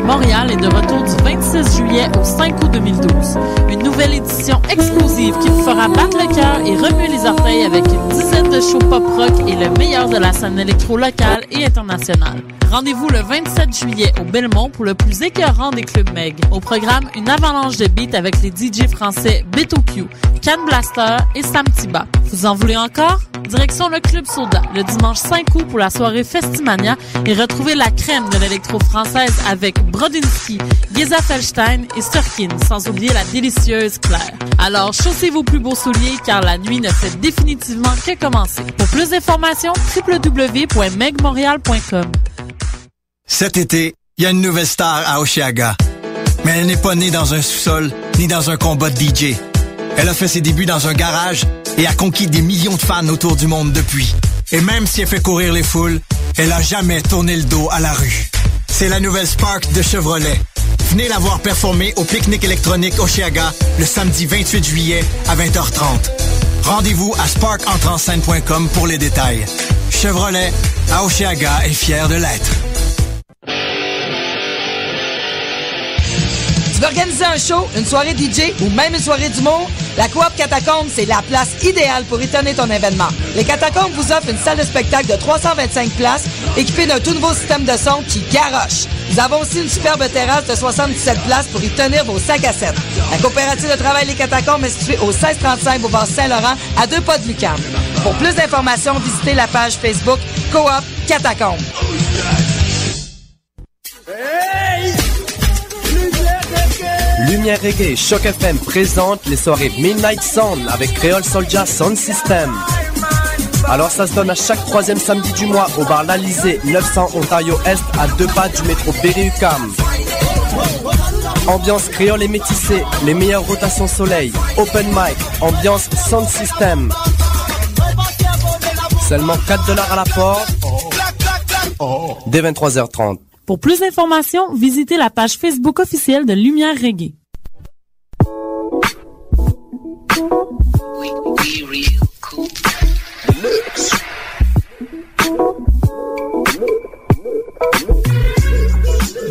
Montréal est de retour du 26 juillet au 5 août 2012. Une nouvelle édition explosive qui vous fera battre le cœur et remuer les orteils avec une dizaine de shows pop-rock et le meilleur de la scène électro locale et internationale. Rendez-vous le 27 juillet au Belmont pour le plus écœurant des clubs Meg. Au programme, une avalanche de beats avec les DJ français Beto Q, Can Blaster et Sam Tiba. Vous en voulez encore? Direction le Club Soda, le dimanche 5 août pour la soirée Festimania et retrouvez la crème de l'électro française avec Brodinski, Geza Felstein et Surkin, sans oublier la délicieuse Claire. Alors, chaussez vos plus beaux souliers car la nuit ne fait définitivement que commencer. Pour plus d'informations, www.megmontreal.com. Cet été, il y a une nouvelle star à Osheaga. Mais elle n'est pas née dans un sous-sol, ni dans un combat de DJ. Elle a fait ses débuts dans un garage et a conquis des millions de fans autour du monde depuis. Et même si elle fait courir les foules, elle a jamais tourné le dos à la rue. C'est la nouvelle Spark de Chevrolet. Venez la voir performer au pique-nique électronique Osheaga le samedi 28 juillet à 20h30. Rendez-vous à sparkentrenscène.com pour les détails. Chevrolet, à Osheaga, est fier de l'être. Tu veux organiser un show, une soirée DJ ou même une soirée d'humour? La Coop Catacombes, c'est la place idéale pour y tenir ton événement. Les Catacombes vous offrent une salle de spectacle de 325 places équipée d'un tout nouveau système de son qui garoche. Nous avons aussi une superbe terrasse de 77 places pour y tenir vos sacs à 7. La coopérative de travail Les Catacombes est située au 1635 boulevard Saint-Laurent, à 2 pas de Lucam. Pour plus d'informations, visitez la page Facebook Coop Catacombes. Lumière Reggae, Choc FM présente les soirées Midnight Sound avec Creole Soldier Sound System. Alors ça se donne à chaque troisième samedi du mois au bar l'Alizé, 900 Ontario Est, à 2 pas du métro Berry-UQAM. Ambiance créole et métissée, les meilleures rotations soleil, open mic, ambiance Sound System. Seulement $4 à la porte, dès 23h30. Pour plus d'informations, visitez la page Facebook officielle de Lumière Reggae.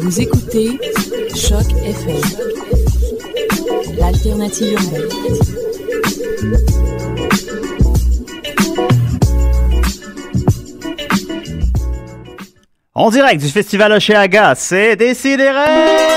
Vous écoutez Choc FM, l'alternative urbaine. En direct du festival Osheaga, c'est Décidérez!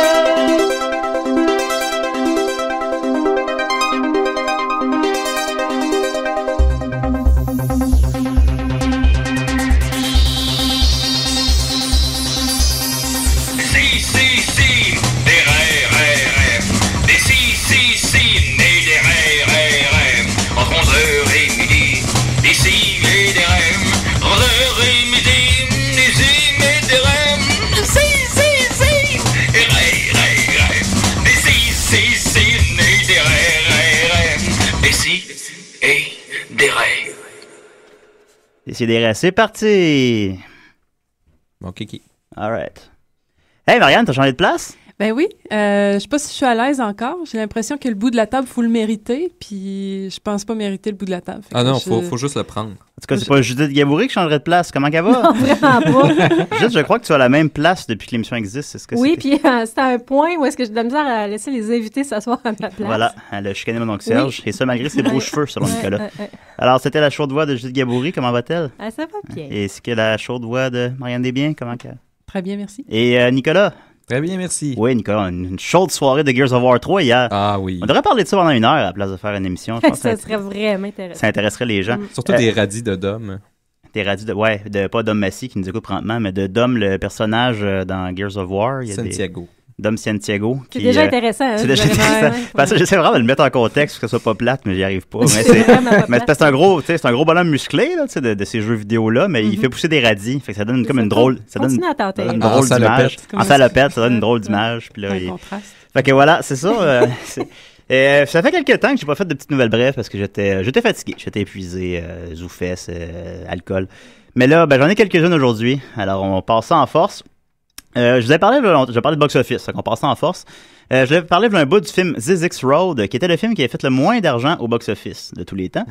Décidérez, c'est parti! Bon, Kiki. All right. Hey, Marianne, t'as changé de place? Ben oui. Je sais pas si je suis à l'aise encore. J'ai l'impression que le bout de la table, faut le mériter, puis je pense pas mériter le bout de la table. Ah non, faut juste le prendre. En tout cas, c'est pas Judith Gaboury qui changerait de place. Comment qu'elle va? Non, vraiment pas. Judith, je crois que tu as la même place depuis que l'émission existe. C'est ce que oui, puis c'est un point où est-ce que j'ai de la misère à laisser les invités s'asseoir à ma place. Voilà, elle a chicané mon oncle Serge, et ça malgré ses beaux cheveux, selon Nicolas. Alors, c'était la chaude voix de Judith Gaboury. Comment va-t-elle? Ah, ça va bien. Et c'est que la chaude voix de Marianne Desbiens, comment qu'elle... Très bien, merci. Et Nicolas? Très bien, merci. Oui, Nicolas, une chaude soirée de Gears of War 3 hier. Ah oui. On devrait parler de ça pendant 1 heure à la place de faire une émission. Je pense ça serait vraiment intéressant. Ça intéresserait les gens. Surtout des radis de Dom. Des radis de pas Dom Massy qui nous écoute présentement, mais de Dom, le personnage dans Gears of War. Santiago. Dom Santiago. C'est déjà intéressant. Hein, c'est déjà intéressant. Parce que j'essaie vraiment de le mettre en contexte pour que ce soit pas plate, mais j'y arrive pas. Mais c'est un gros bonhomme musclé là, de ces jeux vidéo-là, mais il fait pousser des radis. Fait que ça donne comme une drôle... Ça donne à tenter. Une drôle d'image. En salopette, ça donne une drôle d'image. Puis là, fait que voilà, c'est ça. Ça fait quelques temps que j'ai pas fait de petites nouvelles brèves parce que j'étais fatigué, j'étais épuisé, zoufesse, alcool. Mais là, j'en ai quelques-unes aujourd'hui. Alors, on passe ça en force. Je vous ai parlé de box-office, donc on passe ça en force. Je vais parler d'un bout du film ZX Road, qui était le film qui avait fait le moins d'argent au box-office de tous les temps.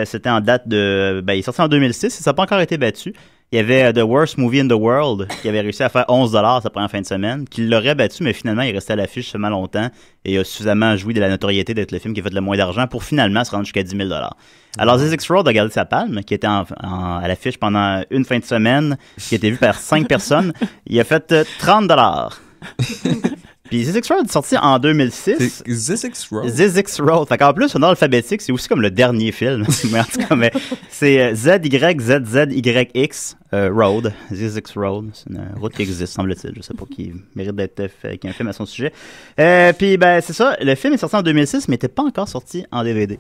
C'était en date de... il est sorti en 2006 et ça n'a pas encore été battu. Il y avait The Worst Movie in the World qui avait réussi à faire 11$ sa première fin de semaine, qui l'aurait battu, mais finalement, il restait à l'affiche seulement longtemps et a suffisamment joui de la notoriété d'être le film qui a fait le moins d'argent pour finalement se rendre jusqu'à 10 000$. Alors, ZX Road a gardé sa palme, qui était à l'affiche pendant une fin de semaine, qui a été vu par 5 personnes. Il a fait 30$. Puis ZX Road est sorti en 2006. C'est ZX Road. ZX Road. Fait qu'en plus, en ordre alphabétique, c'est aussi comme le dernier film. Mais en tout cas, c'est ZYZZYX Road. ZX Road. C'est une route qui existe, semble-t-il. Je sais pas, qui mérite d'être fait avec un film à son sujet. Puis, c'est ça. Le film est sorti en 2006, mais n'était pas encore sorti en DVD.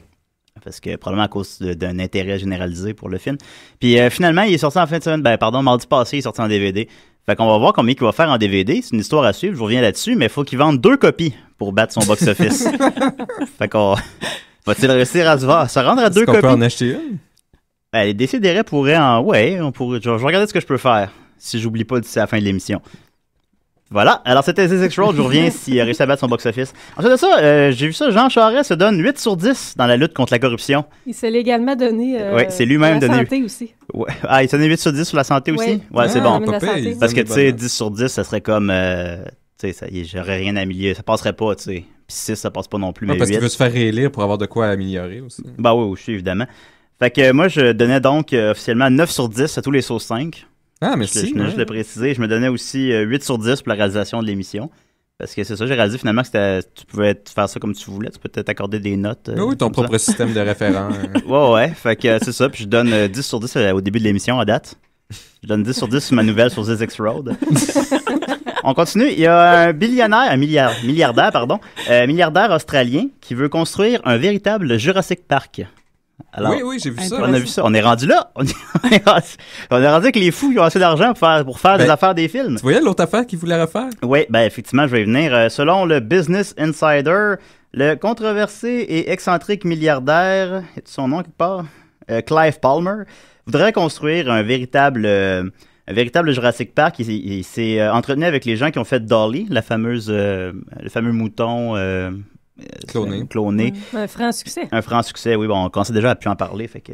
Parce que probablement à cause d'un intérêt généralisé pour le film. Puis finalement, il est sorti en fin de semaine. Mardi passé, il est sorti en DVD. Fait qu'on va voir combien il va faire en DVD. C'est une histoire à suivre, je reviens là-dessus, mais il faut qu'il vende 2 copies pour battre son box-office. Fait qu'on... Va-t-il réussir à se rendre à 2 copies? Est-ce qu'on peut en acheter une? Les Décidérés pourraient en... Ouais, on pourrait... Je vais regarder ce que je peux faire, si j'oublie pas d'ici à la fin de l'émission. Voilà, alors c'était ZX Road, je reviens s'il a réussi à battre son box-office. Ensuite de ça, j'ai vu ça, Jean Charest se donne 8 sur 10 dans la lutte contre la corruption. Il s'est légalement donné c'est lui-même la donné. santé aussi. Ouais. Ah, il s'est donné 8 sur 10 sur la santé aussi? Ouais, c'est bon. Parce que, tu sais, 10 sur 10, ça serait comme... tu sais, j'aurais rien à améliorer, ça passerait pas, tu sais. Puis 6, ça passe pas non plus, mais parce 8. qu'il veut se faire réélire pour avoir de quoi améliorer aussi. Oui, aussi, évidemment. Fait que moi, je donnais donc officiellement 9 sur 10 à tous les sauces 5. Ah, merci. Je juste le préciser. Je me donnais aussi 8 sur 10 pour la réalisation de l'émission. Parce que c'est ça, j'ai réalisé finalement que tu pouvais faire ça comme tu voulais. Tu peux t'accorder des notes. Oui, ton propre système de référence. Ouais. Fait que c'est ça. Puis je donne 10 sur 10 au début de l'émission à date. Je donne 10 sur 10 sur ma nouvelle sur ZX Road. On continue. Il y a un milliardaire australien qui veut construire un véritable Jurassic Park. Alors, oui, j'ai vu ça. On a vu ça. On est rendu là. On est rendu que les fous ils ont assez d'argent pour faire des affaires des films. Tu voyais l'autre affaire qu'ils voulaient refaire? Oui, effectivement, je vais y venir. Selon le Business Insider, le controversé et excentrique milliardaire, est son nom quelque part? Clive Palmer, voudrait construire un véritable Jurassic Park. Il s'est entretenu avec les gens qui ont fait Dolly, le fameux mouton... cloné. Un franc succès. Un franc succès, oui. Bon, on commençait déjà à plus en parler. Fait que,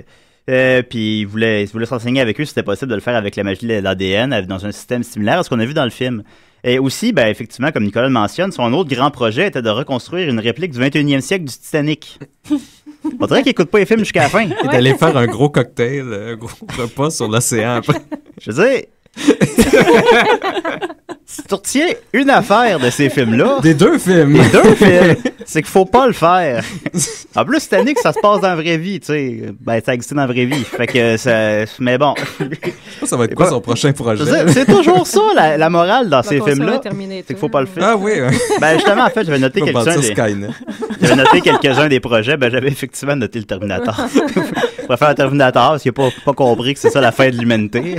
puis il voulait se renseigner avec eux si c'était possible de le faire avec la magie de l'ADN, dans un système similaire à ce qu'on a vu dans le film. Et aussi, effectivement, comme Nicolas le mentionne, son autre grand projet était de reconstruire une réplique du 21e siècle du Titanic. On dirait qu'il écoute pas les films jusqu'à la fin. Il est allé faire un gros cocktail, un gros repas sur l'océan après. Je veux dire... Si tu retiens une affaire de ces films-là... Des 2 films! C'est qu'il faut pas le faire. En plus, Titanic, ça se passe dans la vraie vie, tu sais. Ça existe dans la vraie vie. Fait que ça... Mais bon... Ça va être quoi son prochain projet? C'est toujours ça, la morale dans ces films-là. C'est qu'il faut pas le faire. Ah oui, justement, en fait, j'avais noté quelques-uns des projets. J'avais effectivement noté le Terminator. Je préfère le Terminator parce qu'il n'a pas compris que c'est ça la fin de l'humanité.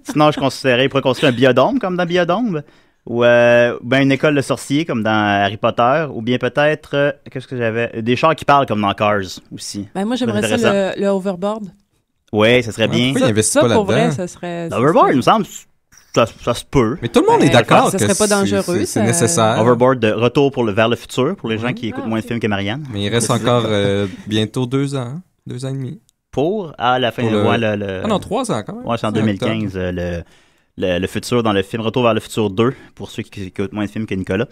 Sinon, je considérais qu'il pourrait construire un biodôme comme dans Biodôme, ou une école de sorciers comme dans Harry Potter, ou bien peut-être, qu'est-ce que j'avais? Des chars qui parlent comme dans Cars aussi. Moi, j'aimerais ça le hoverboard. Oui, ça serait bien. Pourquoi il investit pas pour là-dedans? vrai, ça serait... L'overboard, il me semble, ça se peut. Mais tout le monde est d'accord ça que serait pas dangereux, c'est nécessaire. Overboard de retour vers le futur, pour les gens qui écoutent moins de films que Marianne. Mais il reste encore bientôt 2 ans, 2 ans et demi. À la fin Ah non, 3 ans quand même. Ouais, c'est en 2015, le futur dans le film Retour vers le futur 2, pour ceux qui écoutent moins de films que Nicolas.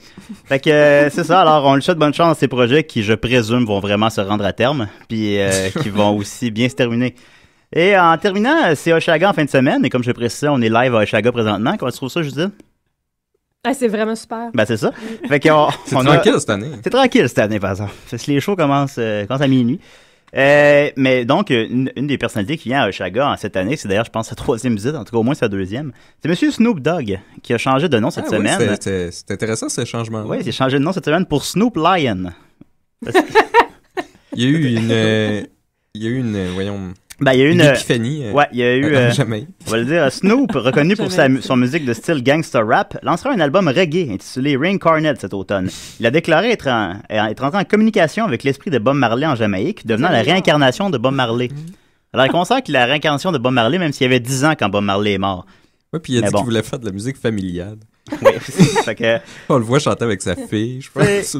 Fait que c'est ça, alors on lui souhaite bonne chance dans ces projets qui, je présume, vont vraiment se rendre à terme, puis qui vont aussi bien se terminer. Et en terminant, c'est Oshaga en fin de semaine, et comme je précisais, on est live à Oshaga présentement. Comment tu trouves ça, Judith? C'est vraiment super. C'est ça. Fait que c'est tranquille cette année. C'est tranquille cette année, par exemple. Parce que les shows commencent à minuit. Mais donc, une des personnalités qui vient à Oshaga en cette année, c'est d'ailleurs, je pense, sa 3e visite, en tout cas au moins sa 2e, c'est Monsieur Snoop Dogg, qui a changé de nom cette semaine. Oui, c'est intéressant ce changement. Oui, il a changé de nom cette semaine pour Snoop Lion. Il y a eu une voyons... Ben, il y a eu une épiphanie. Ouais, il y a eu. On va le dire. Snoop, reconnu pour son musique de style gangster rap, lancera un album reggae intitulé Reincarnate cet automne. Il a déclaré être entré en communication avec l'esprit de Bob Marley en Jamaïque, devenant la réincarnation de Bob Marley. Alors, il considère qu'il est la réincarnation de Bob Marley, même s'il avait 10 ans quand Bob Marley est mort. Oui, puis il a dit qu'il voulait faire de la musique familiale. Oui, fait que... On le voit chanter avec sa fille, je pense.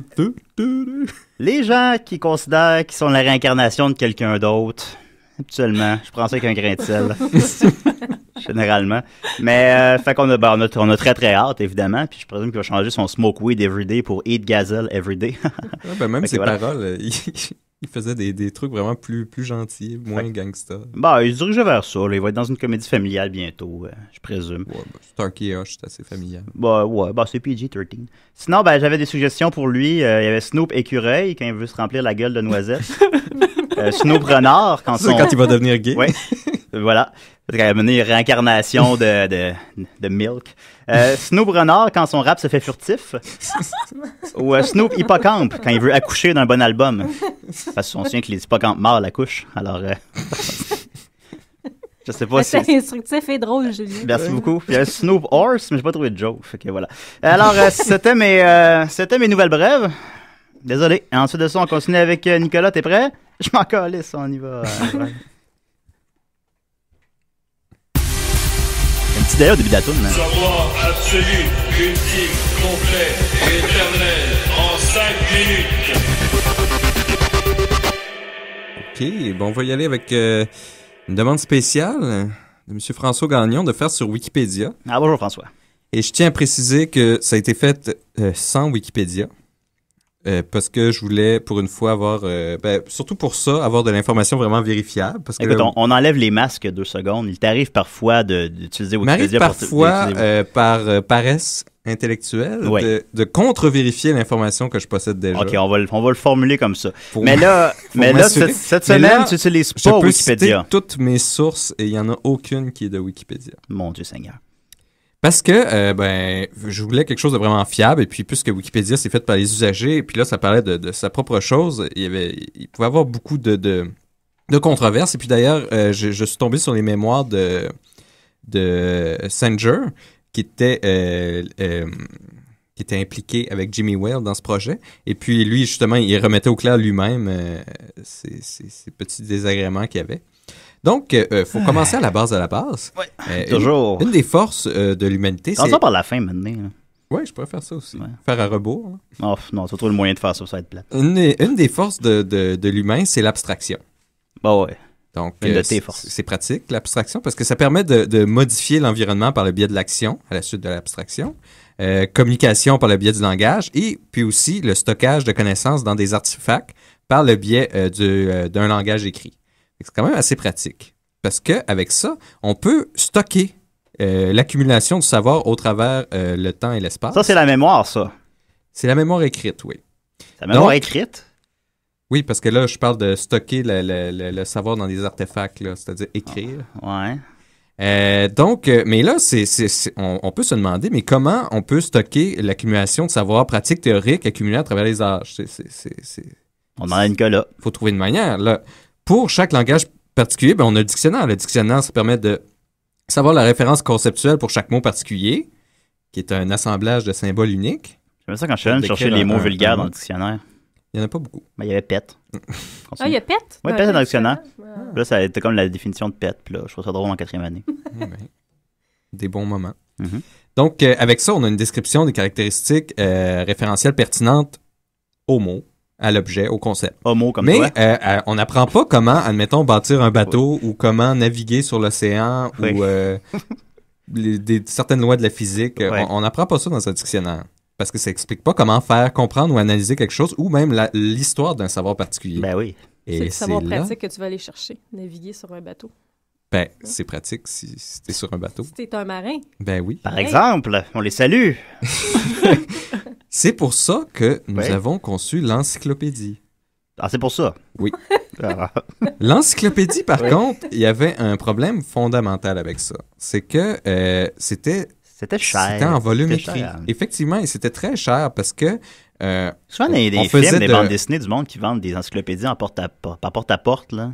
Les gens qui considèrent qu'ils sont la réincarnation de quelqu'un d'autre, habituellement, je prends ça avec un grain de sel. Généralement. Mais, fait qu'on a très très hâte, évidemment. Puis je présume qu'il va changer son Smoke Weed Everyday pour Eat Gazelle Everyday. Même ses paroles, il faisait des trucs vraiment plus gentils, moins gangsta. Bah, il se dirigeait vers ça. Là. Il va être dans une comédie familiale bientôt, je présume. Ouais, Starkey et Hush, c'est assez familial. C'est PG-13. Sinon, j'avais des suggestions pour lui. Il y avait Snoop Écureuil, quand il veut se remplir la gueule de noisettes. Snoop Renard, quand il va devenir gay. Oui, voilà. Quand il a mené une réincarnation de Milk. Snoop Renard, quand son rap se fait furtif. Ou Snoop Hippocampe, quand il veut accoucher d'un bon album. Parce qu'on se souvient que les hippocampes morts l'accouchent. Alors, je sais pas si... C'est instructif et drôle, Julien. Merci beaucoup. Il y a Snoop Horse, mais j'ai pas trouvé de joke. Fait que voilà. Alors, c'était mes nouvelles brèves. Désolé. Et ensuite de ça, on continue avec Nicolas. T'es prêt? Je m'en calisse, on y va. Un petit d'ailleurs début d'atoune, man. Savoir absolu, ultime, complet et éternel en 5 minutes. OK, bon, on va y aller avec une demande spéciale de M. François Gagnon de faire sur Wikipédia. Ah, bonjour François. Et je tiens à préciser que ça a été fait sans Wikipédia. Parce que je voulais, pour une fois, avoir... surtout pour ça, avoir de l'information vraiment vérifiable. Parce que écoute, on enlève les masques 2 secondes. Il t'arrive parfois d'utiliser Wikipédia parfois, par paresse intellectuelle, de contre-vérifier l'information que je possède déjà. OK, on va le formuler comme ça. Mais là, cette semaine, tu n'utilises pas Wikipédia. Je peux citer toutes mes sources et il n'y en a aucune qui est de Wikipédia. Mon Dieu Seigneur. Parce que, je voulais quelque chose de vraiment fiable, et puis puisque Wikipédia c'est fait par les usagers, et puis là, ça parlait de sa propre chose, il pouvait avoir beaucoup de controverses, et puis d'ailleurs, je suis tombé sur les mémoires de Sanger, qui était impliqué avec Jimmy Whale dans ce projet, et puis lui, justement, il remettait au clair lui-même ces petits désagréments qu'il y avait. Donc, faut commencer à la base de la base. Oui, toujours. Une des forces de l'humanité, c'est... ça par la fin, maintenant. Oui, je pourrais faire ça aussi. Ouais. Faire à rebours. Oh, non, c'est trop le moyen de faire ça, ça va être plate. Une des forces de l'humain, c'est l'abstraction. Ouais. Donc, une de tes forces. C'est pratique, l'abstraction, parce que ça permet de modifier l'environnement par le biais de l'action, à la suite de l'abstraction, communication par le biais du langage, et puis aussi le stockage de connaissances dans des artefacts par le biais d'un langage écrit. C'est quand même assez pratique. Parce qu'avec ça, on peut stocker l'accumulation du savoir au travers le temps et l'espace. Ça, c'est la mémoire, ça. C'est la mémoire écrite, oui. La mémoire écrite? Oui, parce que là, je parle de stocker le savoir dans des artefacts, là, c'est-à-dire écrire. Ouais. Mais là, on peut se demander, mais comment on peut stocker l'accumulation de savoir pratique théorique accumulé à travers les âges? On en a une que là. Il faut trouver une manière, là. Pour chaque langage particulier, on a le dictionnaire. Le dictionnaire, ça permet de savoir la référence conceptuelle pour chaque mot particulier, qui est un assemblage de symboles uniques. J'aimais ça quand je suis allé chercher les mots vulgaires dans le dictionnaire. Il n'y en a pas beaucoup. Il y avait pet. Il y a pet? Oui, pet dans le dictionnaire. Là, ça a été comme la définition de pet. Puis là, je trouve ça drôle en 4e année. Des bons moments. Mm-hmm. Donc, avec ça, on a une description des caractéristiques référentielles pertinentes aux mots, à l'objet, au concept. Homo comme mais toi. On n'apprend pas comment, admettons, bâtir un bateau ou comment naviguer sur l'océan ou certaines lois de la physique. On n'apprend pas ça dans un dictionnaire. Parce que ça explique pas comment faire comprendre ou analyser quelque chose ou même l'histoire d'un savoir particulier. Ben oui. Et c'est le savoir pratique que tu vas aller chercher, naviguer sur un bateau. Ben, c'est pratique si t'es sur un bateau. Si t'es un marin. Ben oui. Par exemple, on les salue. C'est pour ça que nous avons conçu l'encyclopédie. Ah, c'est pour ça. Oui. L'encyclopédie, par contre, il y avait un problème fondamental avec ça. C'est que c'était cher. C'était en volume écrit. Cher. Effectivement, et c'était très cher parce que souvent, il y a des films, des bandes dessinées du monde qui vendent des encyclopédies en porte-à-porte, là.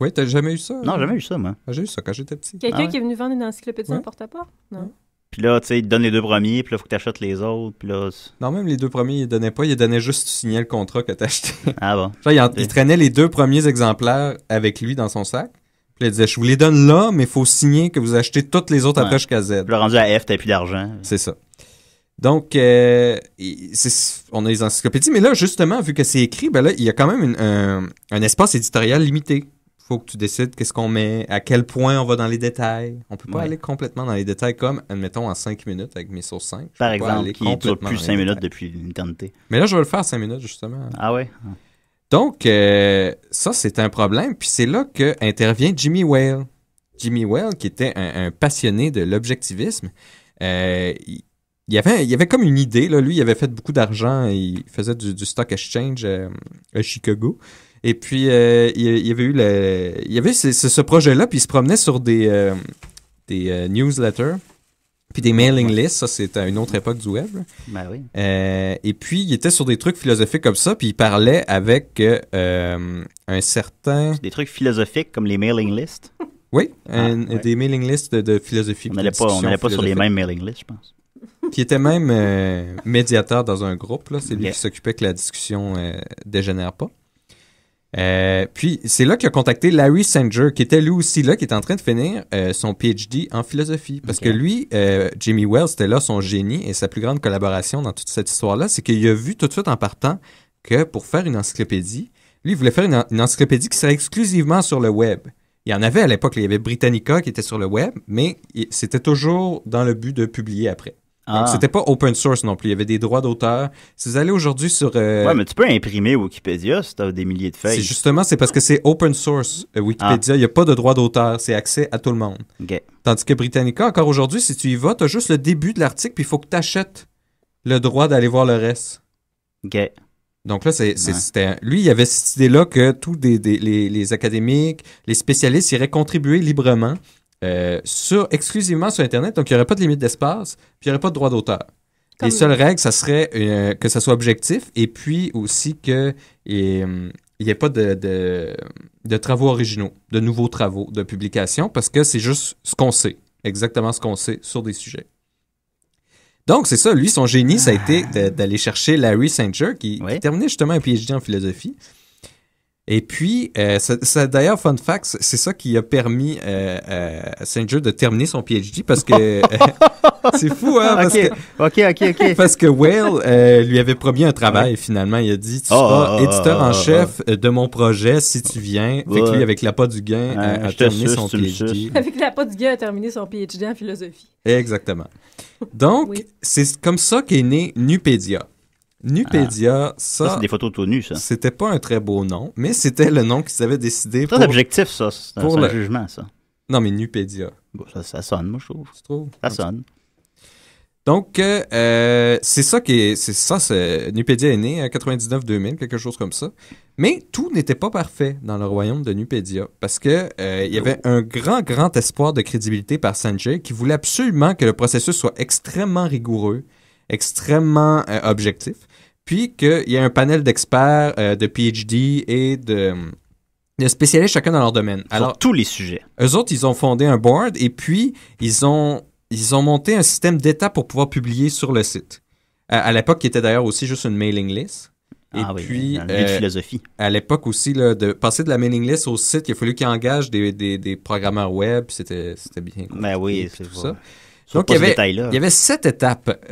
Oui, t'as jamais eu ça? Non, jamais eu ça, moi. J'ai eu ça quand j'étais petit. Quelqu'un qui est venu vendre une encyclopédie en porte-à-porte? Non. Puis là, tu sais, il te donne les 2 premiers, puis là, il faut que tu achètes les autres, puis là... Non, même les 2 premiers, il donnait pas. Il donnait juste tu signais le contrat que t'as acheté. Ah bon? Genre, il traînait les 2 premiers exemplaires avec lui dans son sac. Puis il disait, je vous les donne là, mais il faut signer que vous achetez toutes les autres après jusqu'à Z. Puis le rendu à F, t'as plus d'argent. C'est ça. Donc, on a les encyclopédies, mais là, justement, vu que c'est écrit, ben là, il y a quand même un espace éditorial limité. Faut que tu décides qu'est-ce qu'on met, à quel point on va dans les détails. On peut pas aller complètement dans les détails comme, admettons, en 5 minutes avec mes sources 5. Par exemple, qui ne dure plus 5 minutes depuis l'éternité. Mais là, je vais le faire 5 minutes, justement. Ah ouais? Donc, ça, c'est un problème. Puis c'est là que intervient Jimmy Whale. Jimmy Whale, qui était un passionné de l'objectivisme, il y avait comme une idée. Là. Lui, il avait fait beaucoup d'argent. Il faisait du stock exchange à Chicago. Et puis, il y avait ce projet-là, puis il se promenait sur des newsletters, puis des mailing lists. Ça, c'était à une autre époque du web. Ben oui. Et puis, il était sur des trucs philosophiques comme ça, puis il parlait avec un certain... Des trucs philosophiques comme les mailing lists? Oui, des mailing lists de philosophie. On n'allait pas sur les mêmes mailing lists, je pense. Qui était même médiateur dans un groupe. Là. C'est lui qui s'occupait que la discussion dégénère pas. Puis c'est là qu'il a contacté Larry Sanger, qui était lui aussi là, qui était en train de finir son PhD en philosophie. Parce que lui, Jimmy Whale, c'était là son génie et sa plus grande collaboration dans toute cette histoire-là, c'est qu'il a vu tout de suite en partant que pour faire une encyclopédie, lui, il voulait faire une encyclopédie qui serait exclusivement sur le web. Il y en avait à l'époque, il y avait Britannica qui était sur le web, mais c'était toujours dans le but de publier après. Donc, c'était pas open source non plus. Il y avait des droits d'auteur. Si vous allez aujourd'hui sur... Ouais, mais tu peux imprimer Wikipédia si tu as des milliers de feuilles. C'est parce que c'est open source Wikipédia. Il n'y a pas de droit d'auteur. C'est accès à tout le monde. Okay. Tandis que Britannica, encore aujourd'hui, si tu y vas, tu as juste le début de l'article, puis il faut que tu achètes le droit d'aller voir le reste. OK. Donc là, c'était... Lui, il avait cette idée-là que tous les académiques, les spécialistes iraient contribuer librement exclusivement sur Internet, donc il n'y aurait pas de limite d'espace, puis il n'y aurait pas de droit d'auteur. Les seules règles, ça serait que ça soit objectif, et puis aussi qu'il n'y ait pas de travaux originaux, de nouveaux travaux de publication, parce que c'est juste ce qu'on sait, exactement ce qu'on sait sur des sujets. Donc, c'est ça, lui, son génie, ça a été d'aller chercher Larry Sanger, qui terminait justement un PhD en philosophie. Et puis, d'ailleurs, fun fact, c'est ça qui a permis à Sanger de terminer son PhD parce que c'est fou, hein? OK. Parce que Whale lui avait promis un travail, finalement. Il a dit, tu seras éditeur en chef de mon projet si tu viens. Fait que lui, avec l'appât du gain, a terminé son PhD. Avec l'appât du gain, a terminé son PhD en philosophie. Exactement. Donc, c'est comme ça qu'est né Nupédia. Nupédia, ça c'est des photos tout nues, ça. C'était pas un très beau nom, mais c'était le nom qu'ils avaient décidé pour... C'est objectif, ça. C'est un jugement, ça. Non, mais Nupédia. Bon, ça sonne, moi, je trouve. Tu trouves? Ça sonne. Donc, c'est ça Nupédia est né en 99-2000, quelque chose comme ça. Mais tout n'était pas parfait dans le royaume de Nupédia, parce que il y avait un grand espoir de crédibilité par Sanger qui voulait absolument que le processus soit extrêmement rigoureux, extrêmement objectif, puis qu'il y ait un panel d'experts, de PhD et de spécialistes chacun dans leur domaine. Alors, tous les sujets. Eux autres, ils ont fondé un board et puis ils ont monté un système d'étapes pour pouvoir publier sur le site. À l'époque, qui était d'ailleurs aussi juste une mailing list. Et puis, dans le philosophie. À l'époque aussi, là, de passer de la mailing list au site, il a fallu qu'ils engagent des programmeurs web, c'était bien compliqué. Ben oui, c'est tout ça. Donc, il y avait 7 étapes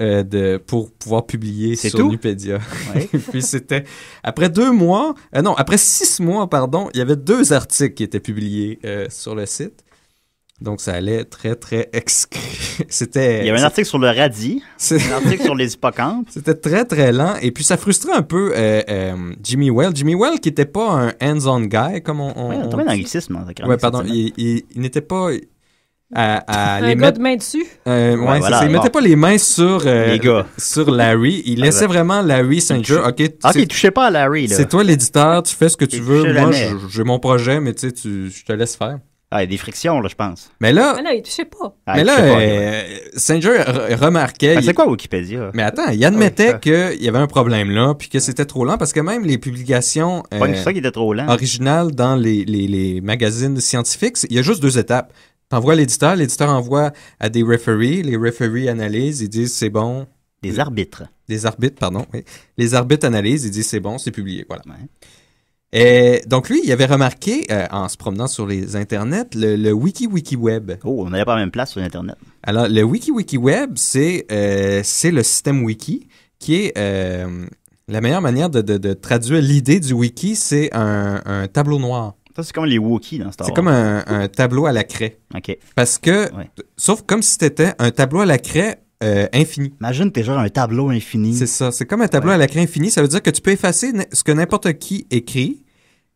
pour pouvoir publier sur Nupédia. Ouais. Puis c'était après 6 mois, il y avait 2 articles qui étaient publiés sur le site. Donc, ça allait très, très il y avait un article sur le radis, un article sur les hippocampes. C'était très, très lent. Et puis, ça frustrait un peu Jimmy Whale. Jimmy Whale, qui n'était pas un hands-on guy, comme on tombé dans l'anglicisme. Oui, pardon. Il n'était pas... à Un les gars mettre... de main dessus. Ouais, voilà, il mettait pas les mains sur, Les gars. sur Larry. Il laissait vraiment Larry Sanger. OK, touchez pas à Larry, là. C'est toi l'éditeur, tu fais ce que tu veux. touchez Moi, jamais. j'ai mon projet, mais tu sais, je te laisse faire. Ah, il y a des frictions, là, je pense. Mais là, Mais là, il touchait pas. Ah, mais touchez là pas, ouais. Sanger remarquait... Ben, c'est quoi Wikipédia? Mais attends, il admettait qu'il y avait un problème là, puis que c'était trop lent, parce que même les publications Pas ça qui était trop lent. originales dans les magazines scientifiques, il y a juste 2 étapes. T'envoies à l'éditeur envoie à des referees, les referees analysent, ils disent c'est bon. Des arbitres. Des arbitres, pardon, oui. Les arbitres analysent, ils disent c'est bon, c'est publié, voilà. Ouais. Et donc lui, il avait remarqué, en se promenant sur les internets, le WikiWeb. Oh, on n'avait pas la même place sur Internet. Alors, le WikiWeb, c'est le système wiki qui est la meilleure manière de traduire l'idée du wiki, c'est un tableau noir. Ça, c'est comme les Wookiees dans Star Wars. C'est comme un tableau à la craie. OK. Parce que, Ouais. sauf comme si c'était un tableau à la craie infini. Imagine, t'es genre un tableau infini. C'est ça. C'est comme un tableau à la craie infini. Ça veut dire que tu peux effacer ce que n'importe qui écrit,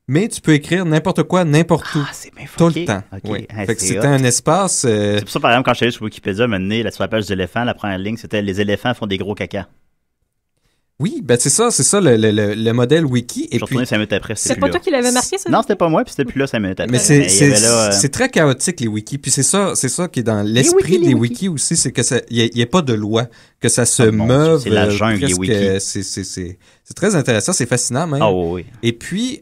mais tu peux écrire n'importe quoi, n'importe où. Ah, c'est bien Tout fucké. le temps. OK. Oui. Hey, Fait que c'est c'était hot. un espace... C'est pour ça, par exemple, quand je suis allé sur Wikipédia, là, sur la page des éléphants, la première ligne, c'était « Les éléphants font des gros caca ». Oui, ben c'est ça le modèle wiki. Je Et suis puis, retourné 5 minutes après, C'est c'était pas plus toi là. qui l'avais marqué, ça? Non, c'était pas moi, puis c'était plus là 5 minutes après. mais il y avait là, c'est très chaotique, les wikis. Puis c'est ça qui est dans l'esprit des wikis aussi, c'est que il y a pas de loi, que ça se Oh mon Dieu, meuve. c'est la jungle, les presque, wikis. c'est très intéressant, c'est fascinant même. Ah oui. Et puis,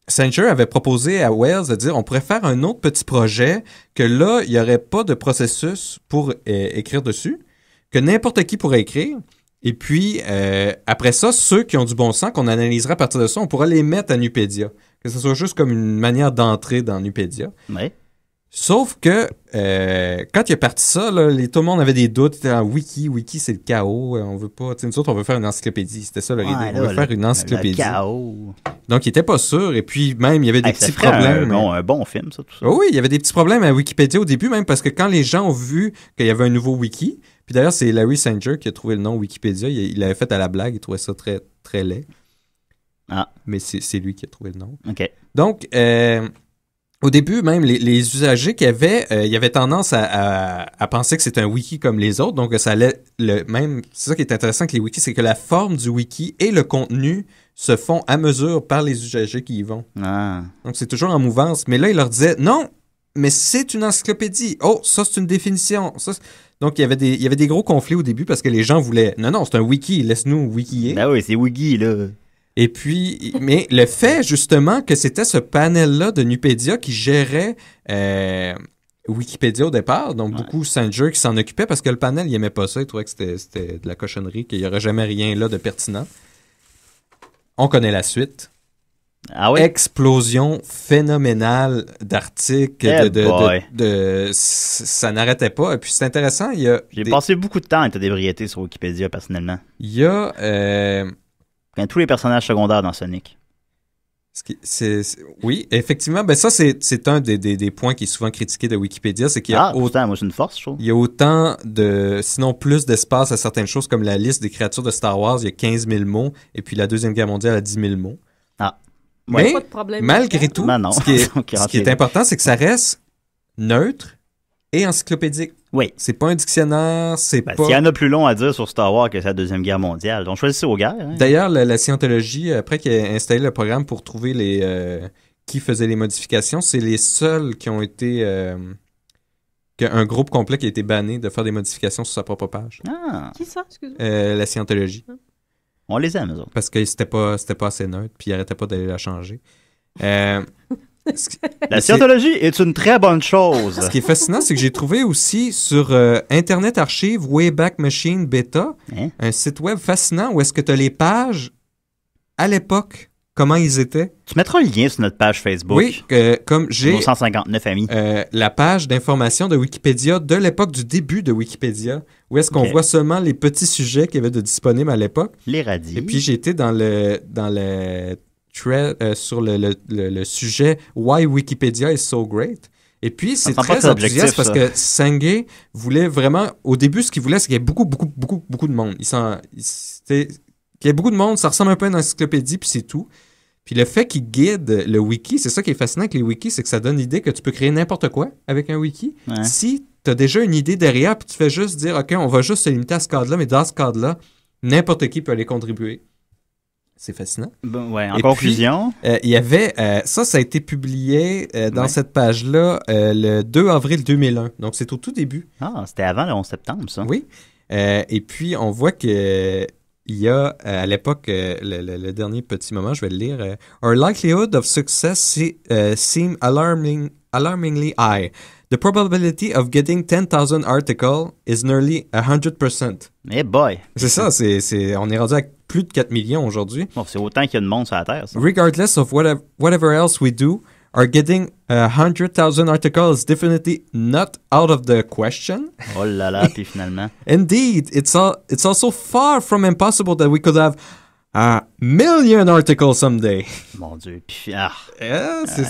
Sanger avait proposé à Wells de dire on pourrait faire un autre petit projet que là, il n'y aurait pas de processus pour écrire dessus, que n'importe qui pourrait écrire. Et puis, après ça, ceux qui ont du bon sens, qu'on analysera à partir de ça, on pourra les mettre à Nupedia. Que ce soit juste comme une manière d'entrer dans Nupedia. Ouais. Sauf que, quand il a parti ça, là, tout le monde avait des doutes. C'était en wiki, c'est le chaos. On veut pas, tu sais, nous autres, on veut faire une encyclopédie. C'était ça leur idée. Ouais, On veut faire une encyclopédie. Le chaos. Donc, il était pas sûr. Et puis, même, il y avait des Hey, ça petits ferait problèmes. un bon film, ça, tout ça. Oh oui, il y avait des petits problèmes à Wikipédia au début, même parce que quand les gens ont vu qu'il y avait un nouveau wiki, puis d'ailleurs, c'est Larry Sanger qui a trouvé le nom Wikipédia. Il l'avait fait à la blague, il trouvait ça très, très laid. Ah. Mais c'est lui qui a trouvé le nom. OK. Donc, au début, même, les usagers qui avaient, il y avait tendance à penser que c'était un wiki comme les autres. Donc, ça allait c'est ça qui est intéressant avec les wikis, c'est que la forme du wiki et le contenu se font à mesure par les usagers qui y vont. Ah. Donc, c'est toujours en mouvance. Mais là, il leur disait, non, mais c'est une encyclopédie. Oh, ça, c'est une définition. Donc, il y avait des gros conflits au début parce que les gens voulaient, non, c'est un wiki, laisse-nous wikier. Ben oui, c'est Wiki, là. Et puis, mais le fait, justement, que c'était ce panel-là de Nupedia qui gérait Wikipédia au départ, donc beaucoup Sanger qui s'en occupait parce que le panel, il aimait pas ça, il trouvait que c'était de la cochonnerie, qu'il y aurait jamais rien là de pertinent. On connaît la suite. Ah oui? Explosion phénoménale d'articles, Eh ça n'arrêtait pas. Et puis c'est intéressant, J'ai passé beaucoup de temps à être débriété sur Wikipédia, personnellement. Il y a... Quand tous les personnages secondaires dans Sonic. Oui, effectivement, ben ça c'est un des points qui est souvent critiqué de Wikipédia, c'est qu'il y a pourtant, moi c'est une force, je trouve. Il y a autant sinon plus d'espace à certaines choses comme la liste des créatures de Star Wars, il y a 15 000 mots, et puis la Deuxième Guerre mondiale a 10 000 mots. Ah. Mais, pas de problème malgré tout, ce qui est important, c'est que ça reste neutre et encyclopédique. Oui. C'est pas un dictionnaire, c'est pas... S'il y en a plus long à dire sur Star Wars que c'est la Deuxième Guerre mondiale, donc choisissez aux guerres. Hein. D'ailleurs, la Scientologie, après qu'il a installé le programme pour trouver qui faisait les modifications, c'est les seuls qui ont été... un groupe complet qui a été banni de faire des modifications sur sa propre page. Ah. Qui ça, excuse-moi? La Scientologie. On les aime, eux autres. Parce que c'était pas assez neutre, puis ils arrêtaient pas d'aller la changer. La Scientologie est une très bonne chose. Ce qui est fascinant, c'est que j'ai trouvé aussi sur Internet Archive Wayback Machine Beta, un site web fascinant où est-ce que tu as les pages à l'époque, comment ils étaient. Tu mettras le lien sur notre page Facebook. Oui, comme j'ai... Nos 159 amis. La page d'information de Wikipédia de l'époque du début de Wikipédia, où est-ce qu'on voit seulement les petits sujets qu'il y avait de disponibles à l'époque. Les radis. Et puis j'ai été dans le thread sur le sujet Why Wikipedia is so great. Et puis c'est très enthousiaste parce que Sanger voulait vraiment, au début ce qu'il voulait c'est qu'il y ait beaucoup de monde. Qu'il y ait beaucoup de monde, ça ressemble un peu à une encyclopédie puis c'est tout. Puis le fait qu'il guide le wiki, c'est ça qui est fascinant avec les wikis, c'est que ça donne l'idée que tu peux créer n'importe quoi avec un wiki. Ouais. Si tu as déjà une idée derrière, puis tu fais juste dire, OK, on va juste se limiter à ce cadre-là, mais dans ce cadre-là, n'importe qui peut aller contribuer. C'est fascinant. Bon, ouais, en conclusion... Il y avait... ça a été publié dans cette page-là le 2 avril 2001. Donc, c'est au tout début. Ah, c'était avant le 11 septembre, ça. Oui. Et puis, on voit que... Il y a, à l'époque, le dernier petit moment, je vais le lire. Our likelihood of success seem alarmingly high. The probability of getting 10,000 articles is nearly 100%. Eh boy! C'est ça, on est rendu à plus de 4 millions aujourd'hui. Bon, c'est autant qu'il y a de monde sur la Terre, ça. Regardless of whatever else we do, are getting 100,000 articles is definitely not out of the question. Oh là là, puis finalement. Indeed, it's also far from impossible that we could have a million articles someday. Mon Dieu, puis c'est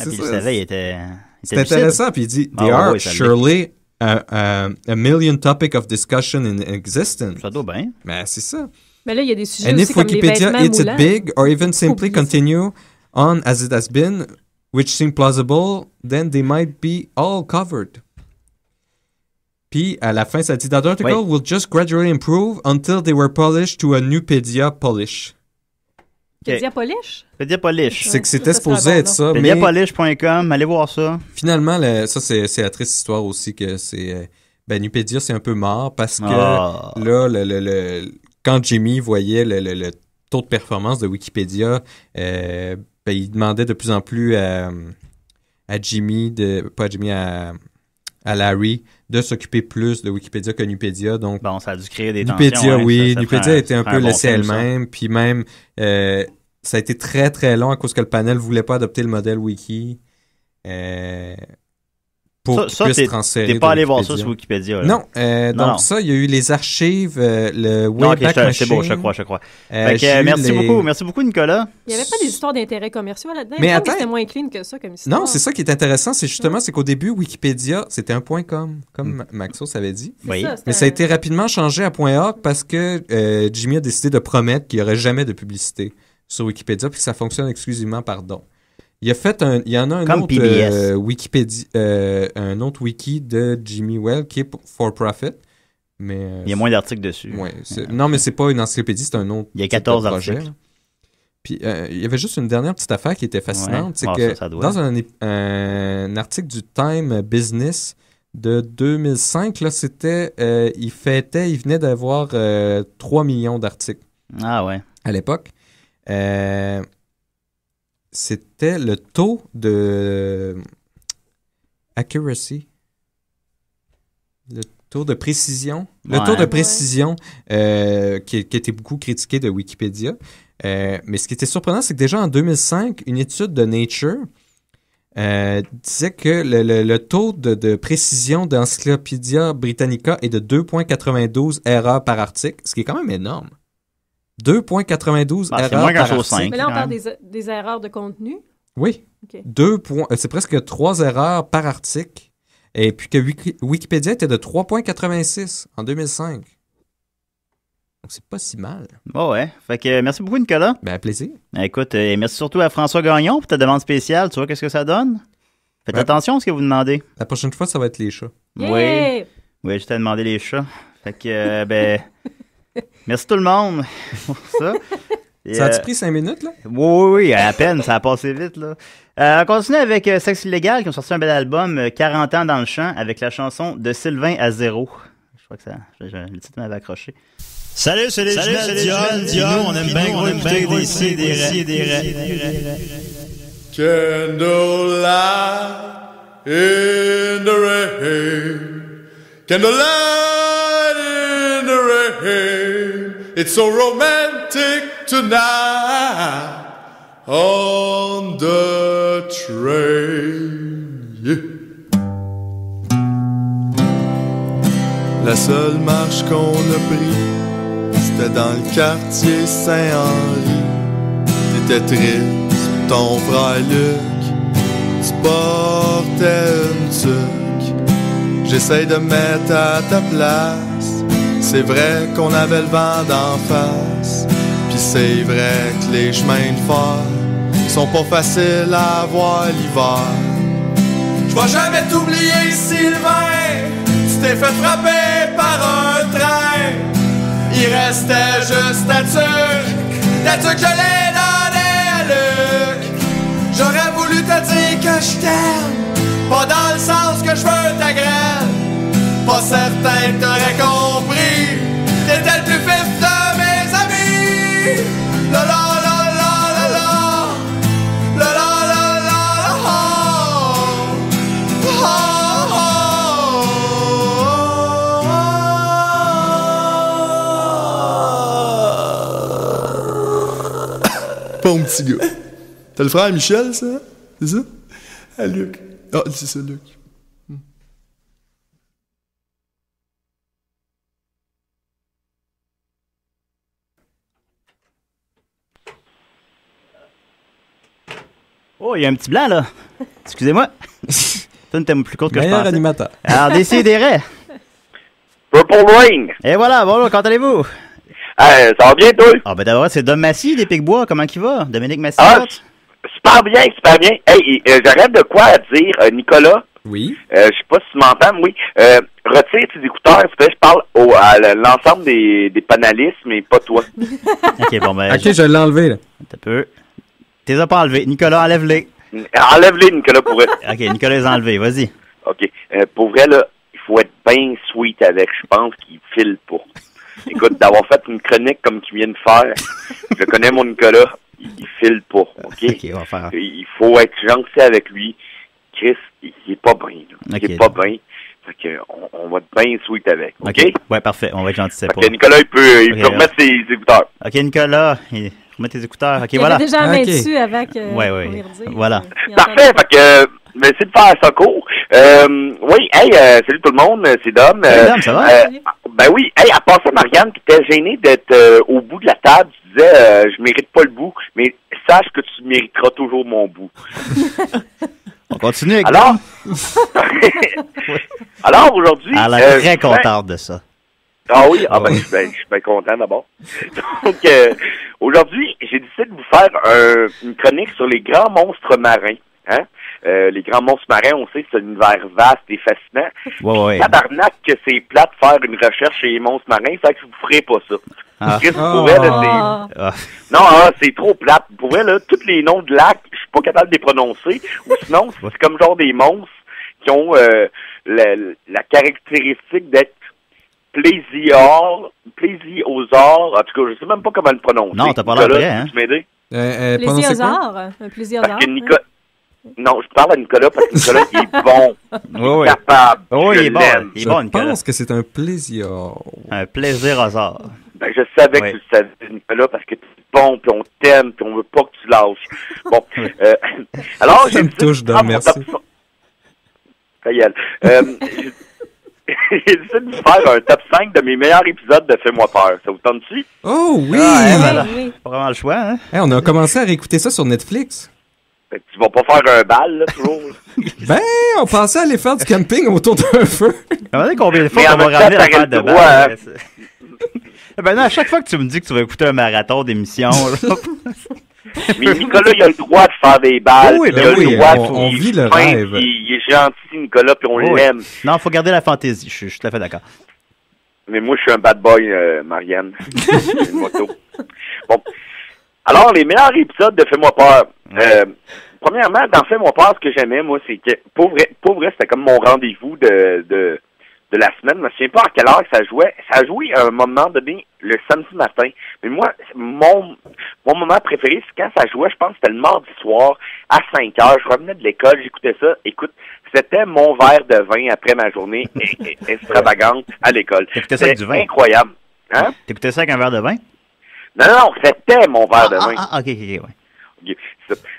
puis ça. le savait, il était c'est intéressant, puis il dit, there are surely a million topic of discussion in existence. Ça doit bien. Mais c'est ça. Mais là, il y a des sujets And aussi if comme les Wikipedia vêtements hits it moulants. big, or even simply continue on as it has been, which seem plausible, then they might be all covered. Puis, à la fin, ça dit, that article will just gradually improve until they were polished to a Nupedia polish. Pedia Polish? Pedia Polish. C'est que c'était supposé être ça, mais... Pediapolish.com, allez voir ça. Finalement, ça, c'est la triste histoire aussi que c'est... Nupedia, c'est un peu mort parce que là, quand Jimmy voyait le taux de performance de Wikipédia, il demandait de plus en plus à Jimmy, à Larry, de s'occuper plus de Wikipédia que Nupedia. Donc, bon, ça a dû créer des Nupedia, tensions. oui. Nupedia était un peu laissée elle-même. Puis même, ça a été très, très long à cause que le panel ne voulait pas adopter le modèle Wiki. Pour qu'il puisse transférer. T'es pas allé voir ça sur Wikipédia, là. Non, donc ça, il y a eu les archives, le Wayback Machine. C'est beau, je crois. Merci beaucoup, Nicolas. Il n'y avait pas des histoires d'intérêt commerciaux là-dedans? Mais attends, c'était moins clean que ça comme histoire. Non, c'est ça qui est intéressant, c'est justement, c'est qu'au début, Wikipédia, c'était un .com, comme Maxos avait dit. Oui. Mais ça a été rapidement changé à .org parce que Jimmy a décidé de promettre qu'il n'y aurait jamais de publicité sur Wikipédia puis que ça fonctionne exclusivement par don. Il y en a un comme autre Wikipédia, un autre wiki de Jimmy Well qui est for profit, mais il y a moins d'articles dessus. Ouais, non, mais c'est pas une encyclopédie, c'est un autre. Il y a 14 articles. Puis il y avait juste une dernière petite affaire qui était fascinante, c'est que dans un article du Time Business de 2005, là, c'était il venait d'avoir 3 millions d'articles. Ah ouais. À l'époque. C'était le taux de accuracy, le taux de précision, le taux de précision qui était beaucoup critiqué de Wikipédia. Mais ce qui était surprenant, c'est que déjà en 2005, une étude de Nature disait que le taux de précision d'Encyclopædia Britannica est de 2,92 erreurs par article, ce qui est quand même énorme. 2,92 erreurs moins par qu'un article. Mais là, on parle des erreurs de contenu? Oui. Okay. C'est presque 3 erreurs par article. Et puis que Wikipédia était de 3,86 en 2005. Donc, c'est pas si mal. Oh ouais. Fait que merci beaucoup, Nicolas. Ben, plaisir. Écoute, merci surtout à François Gagnon pour ta demande spéciale. Tu vois qu'est-ce que ça donne? Faites attention à ce que vous demandez. La prochaine fois, ça va être les chats. Yeah! Oui, je t'ai demandé les chats. Fait que, merci tout le monde pour ça. Ça a-tu pris 5 minutes, là? Oui, à peine, ça a passé vite, là. On continue avec Sexe Illégal, qui ont sorti un bel album, 40 ans dans le champ, avec la chanson De Sylvain à zéro. Je crois que le titre m'avait accroché. Salut, c'est les Dion, on aime bien gros écouter des Candlelight in the rain, candlelight in the rain, it's so romantic tonight on the train. Yeah. La seule marche qu'on a pris, c'était dans le quartier Saint-Henri. T'étais triste, ton frère Luc, tu portais une tuque. J'essaye de me mettre à ta place. C'est vrai qu'on avait le vent d'en face. Pis c'est vrai que les chemins de fer sont pas faciles à avoir l'hiver. J'vais jamais t'oublier, Sylvain, tu t'es fait frapper par un train. Il restait juste ta tuque je l'ai donnée à Luc. J'aurais voulu te dire que je t'aime, pas dans le sens que je veux ta graine. Pas certain que t'aurais compris, t'étais le plus vif de mes amis. La la la la la la, la la la la la. Bon petit gars. T'as le frère Michel, ça? C'est ça? Ah, Luc. Ah, c'est ça, Luc. Oh, il y a un petit blanc, là. Excusez-moi. C'est une thème plus courte que Meilleur je pensais. animateur. Alors, décidérez. Purple Rain. Et voilà, bonjour, comment allez-vous? Ça va bien, toi? Ah, ben d'abord, c'est Dom Massy, des Picbois. Comment il va? Dominique Massy. Super bien, super bien. Hey, j'arrête de quoi à dire, Nicolas? Oui. Je sais pas si tu m'entends, oui. Retire tes écouteurs, s'il te plaît, je parle à l'ensemble des panélistes, mais pas toi. OK, bon, ben... OK, je l'ai enlevé, là. Un peu. T'es pas enlevé. Nicolas, enlève-les. Enlève-les, Nicolas, pour vrai. OK, Nicolas les a enlevés, vas-y. OK. Pour vrai, là, il faut être bien sweet avec. Je pense qu'il file pas. Écoute, d'avoir fait une chronique comme qu'il vient de faire, je connais mon Nicolas, il file pas, OK? OK, on va faire. Il faut être gentil avec lui. Chris, il est pas bien, là. Il est pas bien. Fait que on va être bien sweet avec, OK? Ouais, parfait, on va être gentil, c'est pas. Fait que Nicolas, il peut remettre ses écouteurs. OK, Nicolas, remets tes écouteurs. OK, il voilà. avait déjà la main dessus avant que... Ouais. Voilà. Parfait, fait que... Merci de faire ça court. Oui, hey, salut tout le monde, c'est Dom. Salut Dom, ça va? Ben oui, hey, à part ça, Marianne, qui était gênée d'être au bout de la table, tu disais, je mérite pas le bout, mais sache que tu mériteras toujours mon bout. On continue avec Alors, alors aujourd'hui... Elle est très contente de ça. Ah oui? Ah ben, je suis bien content d'abord. Donc, aujourd'hui, j'ai décidé de vous faire une chronique sur les grands monstres marins. Hein? Les grands monstres marins, on sait que c'est un univers vaste et fascinant. Ouais. Tabarnak que c'est plate de faire une recherche sur les monstres marins, fait que vous ferez pas ça. Qu'est-ce que vous pouvez, là, c'est... Non, c'est trop plate. Pour vrai, là, tous les noms de lacs, je suis pas capable de les prononcer. Ou sinon, c'est comme genre des monstres qui ont la caractéristique d'être plésiosaures. En tout cas, je sais même pas comment le prononcer. Non, t'as pas l'air prêt, hein? Tu m'aider? Plésiosaure. Un plésiosaure. Parce que Nicolas... Non, je parle à Nicolas parce que Nicolas, il est bon. Il est capable. Oui, il est bon. Il est bon, Je Nicolas. pense que c'est un plaisir. Un plaisir hasard. Ben, je savais que tu le savais, Nicolas, parce que tu es bon, puis on t'aime, puis on veut pas que tu lâches. Bon. Alors, ça me touche, Dom, merci. Ta gueule. J'ai décidé de vous faire un top 5 de mes meilleurs épisodes de Fais-moi peur. Ça vous tente-tu? Oh oui! Voilà. Pas vraiment le choix, hein? Hey, on a commencé à réécouter ça sur Netflix. Tu vas pas faire un bal, là, toujours? Ben, on pensait aller faire du camping autour d'un feu. Regardez combien de fois qu'on va ramener la fête de bal. Ben non, à chaque fois que tu me dis que tu vas écouter un marathon d'émission, mais Nicolas, il a le droit de faire des balles. Oui, ben oui, on vit le rêve. Il est gentil, Nicolas, puis on l'aime. Non, il faut garder la fantaisie, je suis tout à fait d'accord. Mais moi, je suis un bad boy, Marianne. J'ai une moto. Bon. Alors, les meilleurs épisodes de Fais-moi peur. Premièrement, dans Fais-moi peur, ce que j'aimais, moi, c'est que, pour vrai, c'était comme mon rendez-vous de la semaine. Je me souviens pas à quelle heure ça jouait. Ça a joué à un moment donné, le samedi matin. Mais moi, mon moment préféré, c'est quand ça jouait, je pense que c'était le mardi soir, à 5 heures. Je revenais de l'école, j'écoutais ça. Écoute, c'était mon verre de vin après ma journée extravagante à l'école. T'écoutais ça avec du vin? Incroyable. Hein? T'écoutais ça avec un verre de vin? Non, c'était mon verre de vin. OK, ouais. Okay.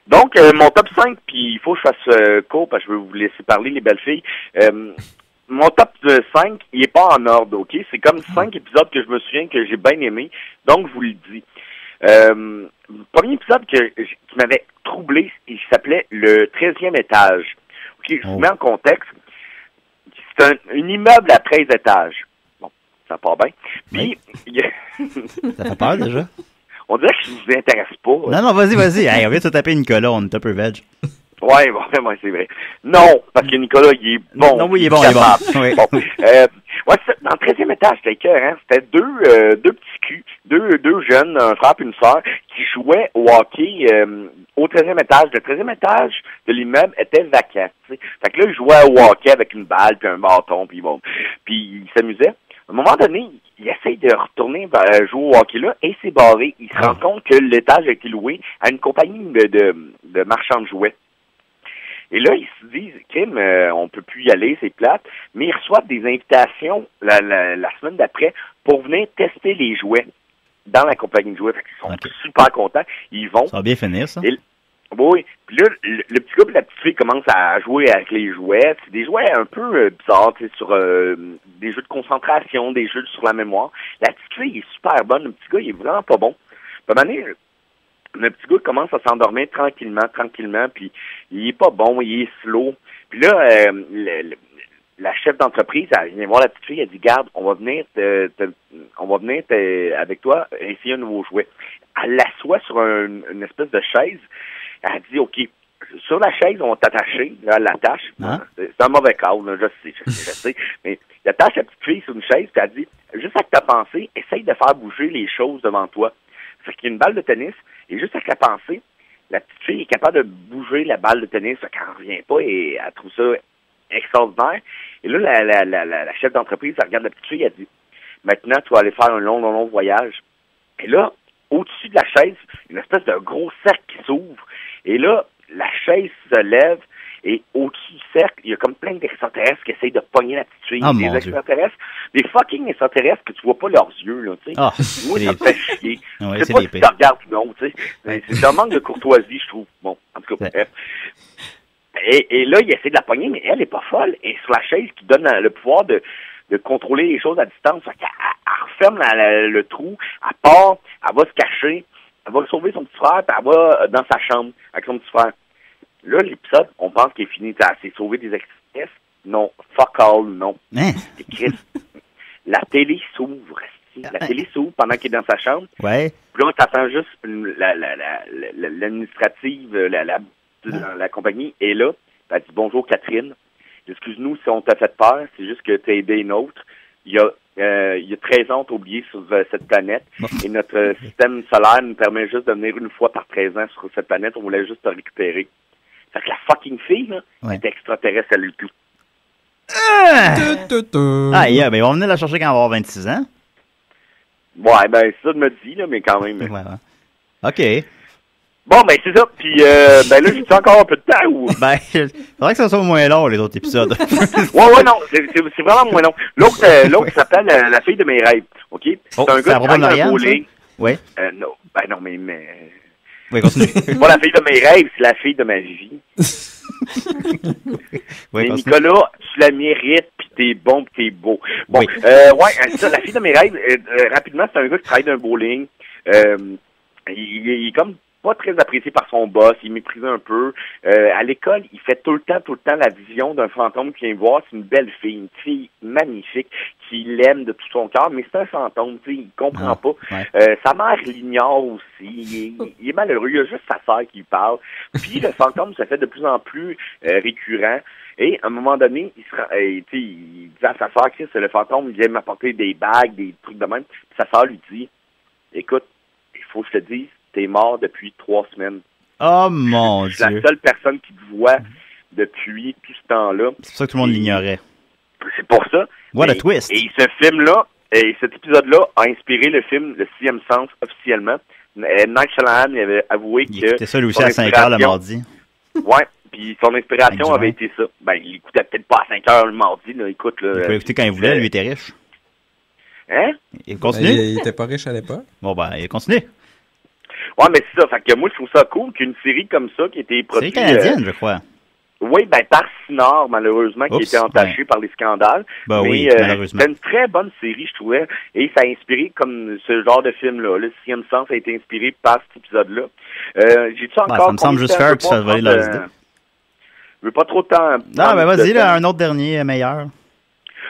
Donc, mon top 5, puis il faut que je fasse court parce que je veux vous laisser parler, les belles filles. Mon top 5, il est pas en ordre, OK? C'est comme 5 épisodes que je me souviens que j'ai bien aimé. Donc, je vous le dis. Le premier épisode qui m'avait troublé, il s'appelait Le 13e étage. OK, je vous mets en contexte. C'est un immeuble à 13 étages. Bon, ça part bien. Puis, Ça fait peur, déjà? On dirait que je vous intéresse pas. Non, vas-y. Hey, on vient de se taper Nicolas, on est un peu veg. Ouais, c'est vrai. Non, parce que Nicolas, il est bon. Non, oui, il est bon, Oui. Bon. Dans le 13e étage, c'était cœur, hein. C'était deux petits culs, deux jeunes, un frère et une sœur, qui jouaient au hockey au 13e étage. Le 13e étage de l'immeuble était vacant. T'sais. Fait que là, ils jouaient au hockey avec une balle puis un bâton, puis bon. Puis ils s'amusaient. À un moment donné, il essaye de retourner jouer au hockey là et c'est barré. Il se rend compte que l'étage a été loué à une compagnie de marchands de jouets. Et là, ils se disent, Kim, on peut plus y aller, c'est plate, mais ils reçoivent des invitations la semaine d'après pour venir tester les jouets dans la compagnie de jouets. Fait qu'ils sont super contents. Ils vont. Ça va bien finir, ça. Oui. Puis là, le petit gars et la petite fille commencent à jouer avec les jouets. C'est des jouets un peu bizarres, tu sais, sur des jeux de concentration, des jeux sur la mémoire. La petite fille est super bonne. Le petit gars, il est vraiment pas bon. Puis à un moment donné, le petit gars commence à s'endormir tranquillement, puis il est pas bon, il est slow. Puis là, la chef d'entreprise, elle vient voir la petite fille, elle dit, garde, on va venir avec toi essayer un nouveau jouet. Elle l'assoit sur une espèce de chaise. Elle dit, OK, sur la chaise, on va t'attacher. Là, elle l'attache. Hein? C'est un mauvais cas, là, je sais. Mais il attache la petite fille sur une chaise, puis elle dit, juste avec ta pensée, essaye de faire bouger les choses devant toi. Fait qu'il y a une balle de tennis, et juste avec la pensée, la petite fille est capable de bouger la balle de tennis, fait qu'elle ne revient pas, et elle trouve ça extraordinaire. Et là, la chef d'entreprise, elle regarde la petite fille, elle dit, maintenant, tu vas aller faire un long voyage. Et là, au-dessus de la chaise, une espèce de gros cercle qui s'ouvre. Et là, la chaise se lève et au-dessus du cercle, il y a comme plein d'extraterrestres qui essayent de pogner la petite fille. Des extraterrestres, des fucking extraterrestres que tu vois pas leurs yeux, là, tu sais. Moi, ça me fait chier. Ouais, je sais pas si tu regardes ou non, tu sais. C'est un manque de courtoisie, je trouve. Bon, en tout cas, bref. Et là, il essaie de la pogner, mais elle est pas folle. Et sur la chaise qui donne le pouvoir de contrôler les choses à distance, elle referme le trou, elle part, elle va se cacher, elle va sauver son petit frère, puis elle va dans sa chambre avec son petit frère. Là, l'épisode, on pense qu'il est fini. C'est sauver des extraterrestres. Non. Fuck all, non. Hein? Et Chris, la télé s'ouvre. La télé s'ouvre pendant qu'il est dans sa chambre. Ouais. Puis là, t'attends juste l'administrative, la compagnie est là. Elle dit, bonjour Catherine. Excuse-nous si on t'a fait peur. C'est juste que t'as aidé une autre. Il y a 13 ans, t'as oublié sur cette planète. Et notre système solaire nous permet juste de venir une fois par 13 ans sur cette planète. On voulait juste te récupérer. Fait que la fucking fille, là, est extraterrestre à lui tout. Mais on va venir la chercher quand elle va avoir 26 ans. Ouais, ben, ça me dit, là, mais quand même. Ouais. OK. Bon, ben, c'est ça. Puis, ben, là, j'ai encore un peu de temps ou. Ben, faudrait que ça soit moins long, les autres épisodes. ouais, non. C'est vraiment moins long. L'autre s'appelle La fille de mes rêves. OK? C'est un gars qui travaille dans un bowling. Oui. Non. Ben, non, mais. Oui, continue. C'est pas la fille de mes rêves, c'est la fille de ma vie. Mais Nicolas, tu la mérites, pis t'es bon, pis t'es beau. Bon, ça, la fille de mes rêves, rapidement, c'est un gars qui travaille dans un bowling. Il est comme pas très apprécié par son boss, il méprise un peu. À l'école, il fait tout le temps la vision d'un fantôme qui vient voir. C'est une belle fille, une fille magnifique, qui l'aime de tout son cœur, mais c'est un fantôme, tu sais, il comprend pas. Ouais. Sa mère l'ignore aussi, il est malheureux, il y a juste sa sœur qui lui parle. Puis le fantôme se fait de plus en plus récurrent. Et à un moment donné, il dit à sa sœur, Chris, le fantôme, il vient m'apporter des bagues, des trucs de même. Puis sa sœur lui dit, écoute, il faut que je te dise, t'es mort depuis 3 semaines. Oh mon Dieu. Je suis la seule personne qui te voit depuis tout ce temps-là. C'est pour ça que tout le monde l'ignorait. C'est pour ça. What a twist. Et ce film-là, et cet épisode-là a inspiré le film Le Sixième Sens officiellement. Night Shyamalan avait avoué que... C'était ça lui aussi à 5h le mardi. Ouais, puis son inspiration avait été ça. Ben, il écoutait peut-être pas à 5h le mardi, là, écoute. Là, il pouvait écouter quand il voulait, lui était riche. Hein? Il continue? Il était pas riche à l'époque. Bon, ben, il continue. Ouais, mais c'est ça. Fait que moi, je trouve ça cool qu'une série comme ça, qui a été produite... C'est canadienne, je crois. Oui, ben par Cinor, malheureusement, qui était entaché par les scandales. Ben mais oui, malheureusement. c'était une très bonne série, je trouvais. Et ça a inspiré comme ce genre de film-là. Le Sixième Sens a été inspiré par cet épisode-là. J'ai-tu encore... ça me semble juste faire que tu fais voler leurs idées. Je veux pas trop de temps... Non, ben vas-y, là, un autre dernier meilleur.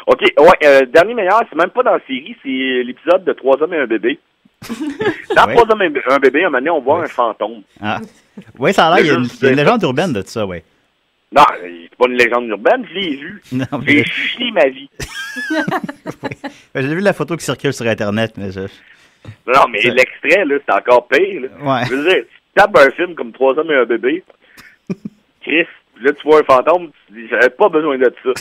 OK, ouais, dernier meilleur, c'est même pas dans la série, c'est l'épisode de 3 hommes et un bébé. Dans 3 hommes et un bébé, un moment donné, on voit un fantôme. Ah. Oui, ça a l'air, il y a une légende urbaine de ça, oui. Non, c'est pas une légende urbaine, je l'ai vu. J'ai chié ma vie. J'ai vu la photo qui circule sur Internet, mais Non, mais l'extrait, là, c'est encore pire. Là. Ouais. Je veux dire, tu tapes un film comme 3 hommes et un bébé, Chris, là, tu vois un fantôme, tu dis, j'avais pas besoin de ça.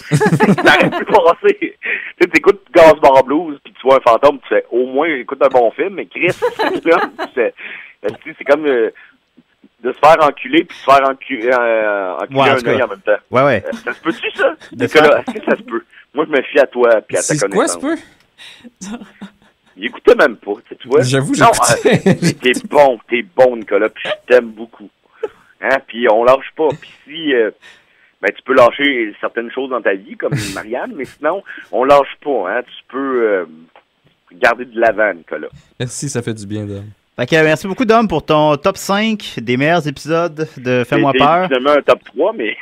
T'aurais pu passer. Tu écoutes Gasbar Blues, puis tu vois un fantôme, tu fais, au moins, j'écoute un bon film, mais Chris, là, c'est comme de se faire enculer, puis se faire enculer un œil en même temps. Ouais. Ça se peut-tu, ça? Nicolas, est-ce que ça se peut? Moi, je me fie à toi, puis à ta connaissance. C'est quoi, ça peut? Il écoutait même pas, tu vois. J'avoue, j'écoutais. T'es bon, Nicolas, puis je t'aime beaucoup. Hein, puis on lâche pas. Puis si, tu peux lâcher certaines choses dans ta vie, comme Marianne, mais sinon, on lâche pas, hein. Tu peux garder de l'avant, Nicolas. Merci, ça fait du bien, Dom. Fait que, merci beaucoup, Dom, pour ton top 5 des meilleurs épisodes de Fais-moi peur. C'est finalement un top 3, mais...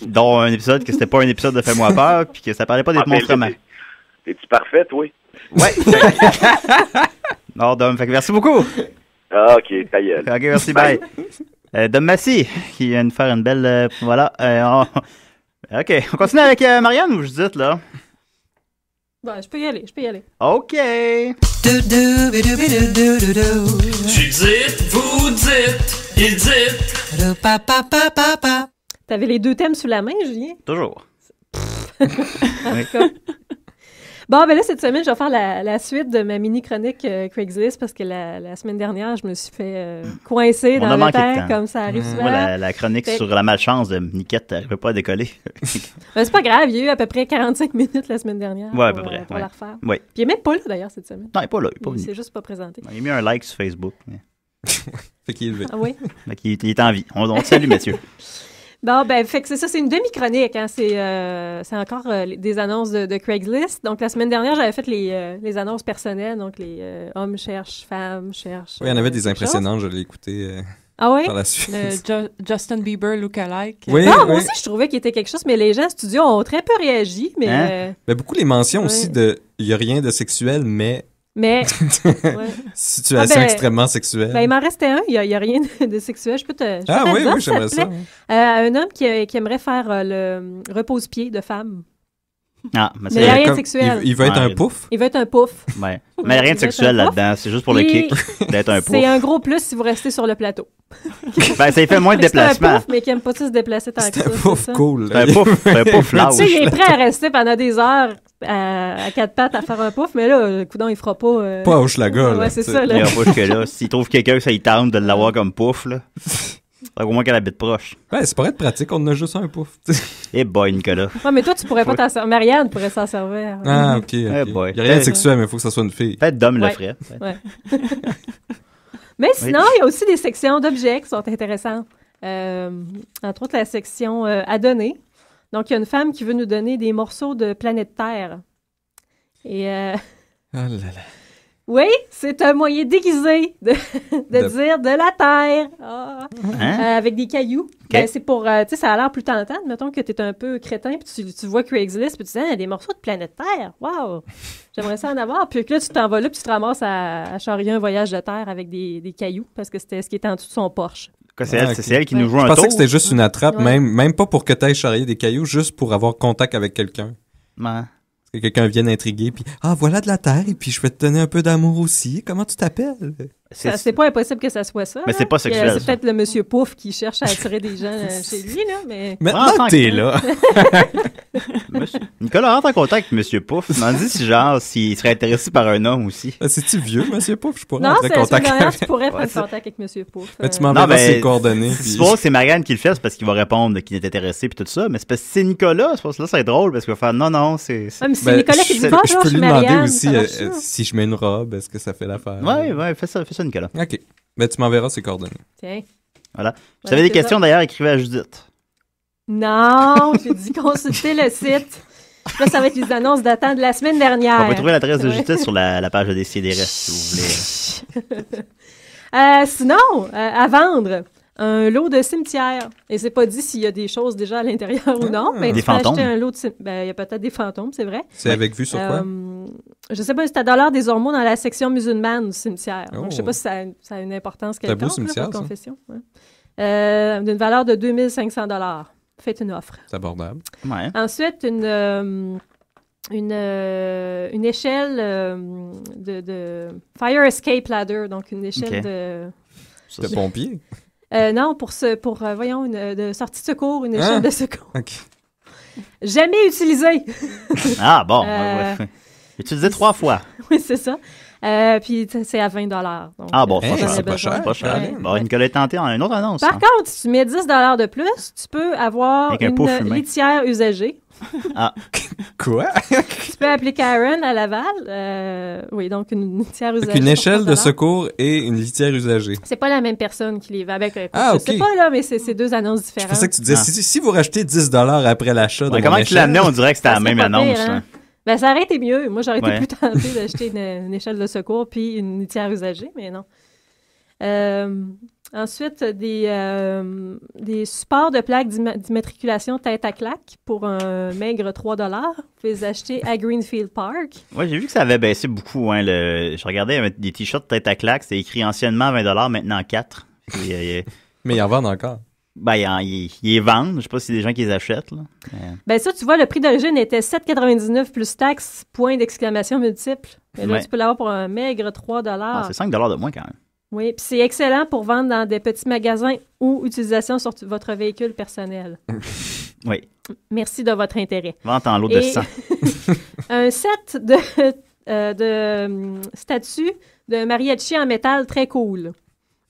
dont un épisode que c'était pas un épisode de Fais-moi peur, puis que ça parlait pas des monstrements. T'es-tu parfait, toi? Ouais. Non, Dom, fait que merci beaucoup. Ah, ok, ta gueule. Ok, merci, bye. Dom Massy, qui vient de faire une belle... voilà. Ok, on continue avec Marianne ou Judith, là? Ben, je peux y aller. Ok. Judith, vous dites, il dit. T'avais les 2 thèmes sous la main, Julien? Toujours. Oui. Bon, ben là, cette semaine, je vais faire la suite de ma mini-chronique Craigslist parce que la semaine dernière, je me suis fait coincer dans le temps, comme ça arrive souvent. La chronique sur la malchance de Niquette n'arrivait pas à décoller. Ben, c'est pas grave, il y a eu à peu près 45 minutes la semaine dernière à peu près, pour la refaire. Ouais. Puis il est même pas là, d'ailleurs, cette semaine. Non, il n'est pas là, il n'est pas venu. Il s'est juste pas présenté. Il a mis un like sur Facebook. Mais... fait qu'il est levé. Ah oui? Fait qu'il est en vie. On te salue, messieurs. Bon, ben, fait que c'est ça, c'est une demi-chronique, hein. C'est encore des annonces de Craigslist. Donc, la semaine dernière, j'avais fait les annonces personnelles, donc les hommes cherchent, femmes cherchent. Oui, il y en avait des impressionnantes, je l'ai écouté par la suite. Justin Bieber lookalike. Oui, moi aussi, je trouvais qu'il était quelque chose, mais les gens en studio ont très peu réagi, mais... Ben, beaucoup les mentions aussi de « il n'y a rien de sexuel, mais... » Situation extrêmement sexuelle. Ben, il m'en restait un. Il n'y a rien de sexuel. Je peux te oui, j'aimerais ça. Un homme qui aimerait faire le repose-pied de femme. Ah, mais il n'y a rien de sexuel. Il veut être un pouf? Il veut être un pouf. Ouais. Mais il n'y a rien de sexuel là-dedans. C'est juste pour le kick d'être un pouf. C'est un gros plus si vous restez sur le plateau. Ben, ça fait moins de déplacement. C'est un pouf, mais qui n'aime pas ça se déplacer tant que ça. C'est un pouf cool. C'est un pouf lâche. Tu sais, il est prêt à rester pendant des heures à 4 pattes à faire un pouf, mais là, coudonc, il fera pas... Pas Hochelaga, là. Ouais, c'est ça, là. Il ira pas jusque-là. S'il trouve quelqu'un, ça il tente de l'avoir comme pouf, là. Au moins qu'elle habite proche. Ben, c'est pas être pratique, on en a juste un pouf. Eh boy, Nicolas. Ouais, mais toi, tu pourrais pas t'en servir. Marianne pourrait s'en servir. Ah, ok. Eh boy. Il n'y a rien de sexuel, mais il faut que ça soit une fille. Peut-être Dom le ferait. Ouais. Mais sinon, il y a aussi des sections d'objets qui sont intéressantes. Entre autres, la section à donner. Donc, il y a une femme qui veut nous donner des morceaux de planète Terre. Et... Oh là là. Oui, c'est un moyen déguisé de dire de la terre. Avec des cailloux. Okay. Ben, c'est pour, tu sais, ça a l'air plus tentant. Mettons que tu es un peu crétin, puis tu vois Craigslist, puis tu dis, des morceaux de planète Terre. Wow! J'aimerais ça en avoir. Puis là, tu t'en vas là, puis tu te ramasses à charrier un voyage de terre avec des cailloux, parce que c'était ce qui était en dessous de son Porsche. C'est elle qui nous joue un tour. Je pensais que c'était juste une attrape, même pas pour que tu ailles charrier des cailloux, juste pour avoir contact avec quelqu'un. Ouais. Que quelqu'un vienne intriguer, puis voilà de la terre, et puis je vais te donner un peu d'amour aussi. Comment tu t'appelles? C'est pas impossible que ça soit ça. Mais c'est pas sexuel. C'est peut-être le monsieur Pouf qui cherche à attirer des gens chez lui, là, mais... Maintenant que t'es là. Nicolas rentre en contact avec monsieur Pouf. Je m'en dis s'il serait intéressé par un homme aussi. C'est-tu vieux, monsieur Pouf? Je pourrais non, rentrer en contact avec... tu pourrais prendre contact avec monsieur Pouf. Mais tu m'enverras ses coordonnées. C'est pas que c'est Marianne qui le fait, c'est parce qu'il va répondre qu'il est intéressé puis tout ça, mais c'est parce que c'est Nicolas, c'est parce que là, c'est drôle, parce qu'il va faire non, c'est... Ah, mais c'est Nicolas qui dit bonjour, je peux lui Marianne, demander aussi si je mets une robe, est-ce que ça fait l'affaire? Ouais, fais ça, Nicolas. OK. Ben, tu m'enverras ses coordonnées. Tiens. Voilà. Si vous avez des questions, d'ailleurs, écrivez à Judith. Non, j'ai dit consulter le site. Là, ça va être les annonces datant de la semaine dernière. On peut trouver l'adresse de Judith sur la page de Décideret, si vous voulez. Sinon, à vendre, un lot de cimetière. Et c'est pas dit s'il y a des choses déjà à l'intérieur ou non, mais des tu peux fantômes. acheter un lot de cimetière. Il y a peut-être des fantômes, c'est vrai. C'est avec vue sur quoi? Je sais pas si c'est $1 des Ormeaux dans la section musulmane du cimetière. Donc, je sais pas si ça a une importance quelconque. C'est un beau cimetière, pour confession. Ouais. D'une valeur de 2500$. Faites une offre. C'est abordable. Ouais. Ensuite, une échelle de Fire Escape Ladder, donc une échelle de pompier? Non, pour voyons, de sortie de secours, une échelle de secours. Okay. Jamais utilisée. Ah bon, utilisé 3 fois. Oui, c'est ça. Puis c'est à $20. Donc, bon, c'est pas cher. Pas cher. Ouais. Bon, Nicolas est tenté en une autre annonce. Par contre, si tu mets $10 de plus, tu peux avoir une litière usagée. Ah. Quoi? Tu peux appeler Karen à Laval. Oui, donc une litière usagée. Avec une échelle de secours et une litière usagée. C'est pas la même personne qui les va avec. OK. Je sais pas, là, mais c'est 2 annonces différentes. Je pensais que tu disais, si vous rachetez $10 après l'achat de comment tu l'amenais, on dirait que c'était la même annonce. Pire, hein? Ben, ça aurait été mieux. Moi, j'aurais été plus tentée d'acheter une échelle de secours puis une litière usagée, mais non. Ensuite, des supports de plaques d'immatriculation tête à claque pour un maigre $3. Vous pouvez les acheter à Greenfield Park. Oui, j'ai vu que ça avait baissé beaucoup. Hein, je regardais des t-shirts tête à claque, c'était écrit anciennement $20, maintenant 4. Mais ils en vendent encore. Ben, ils les vendent. Je sais pas si c'est des gens qui les achètent. Là. Ben ça, tu vois, le prix d'origine était $7,99 plus taxes, point d'exclamation multiple. Mais là, tu peux l'avoir pour un maigre $3. C'est $5 de moins quand même. Oui, puis c'est excellent pour vendre dans des petits magasins ou utilisation sur votre véhicule personnel. Oui. Merci de votre intérêt. Vente en lot de 100. Un set de statues de mariachi en métal très cool.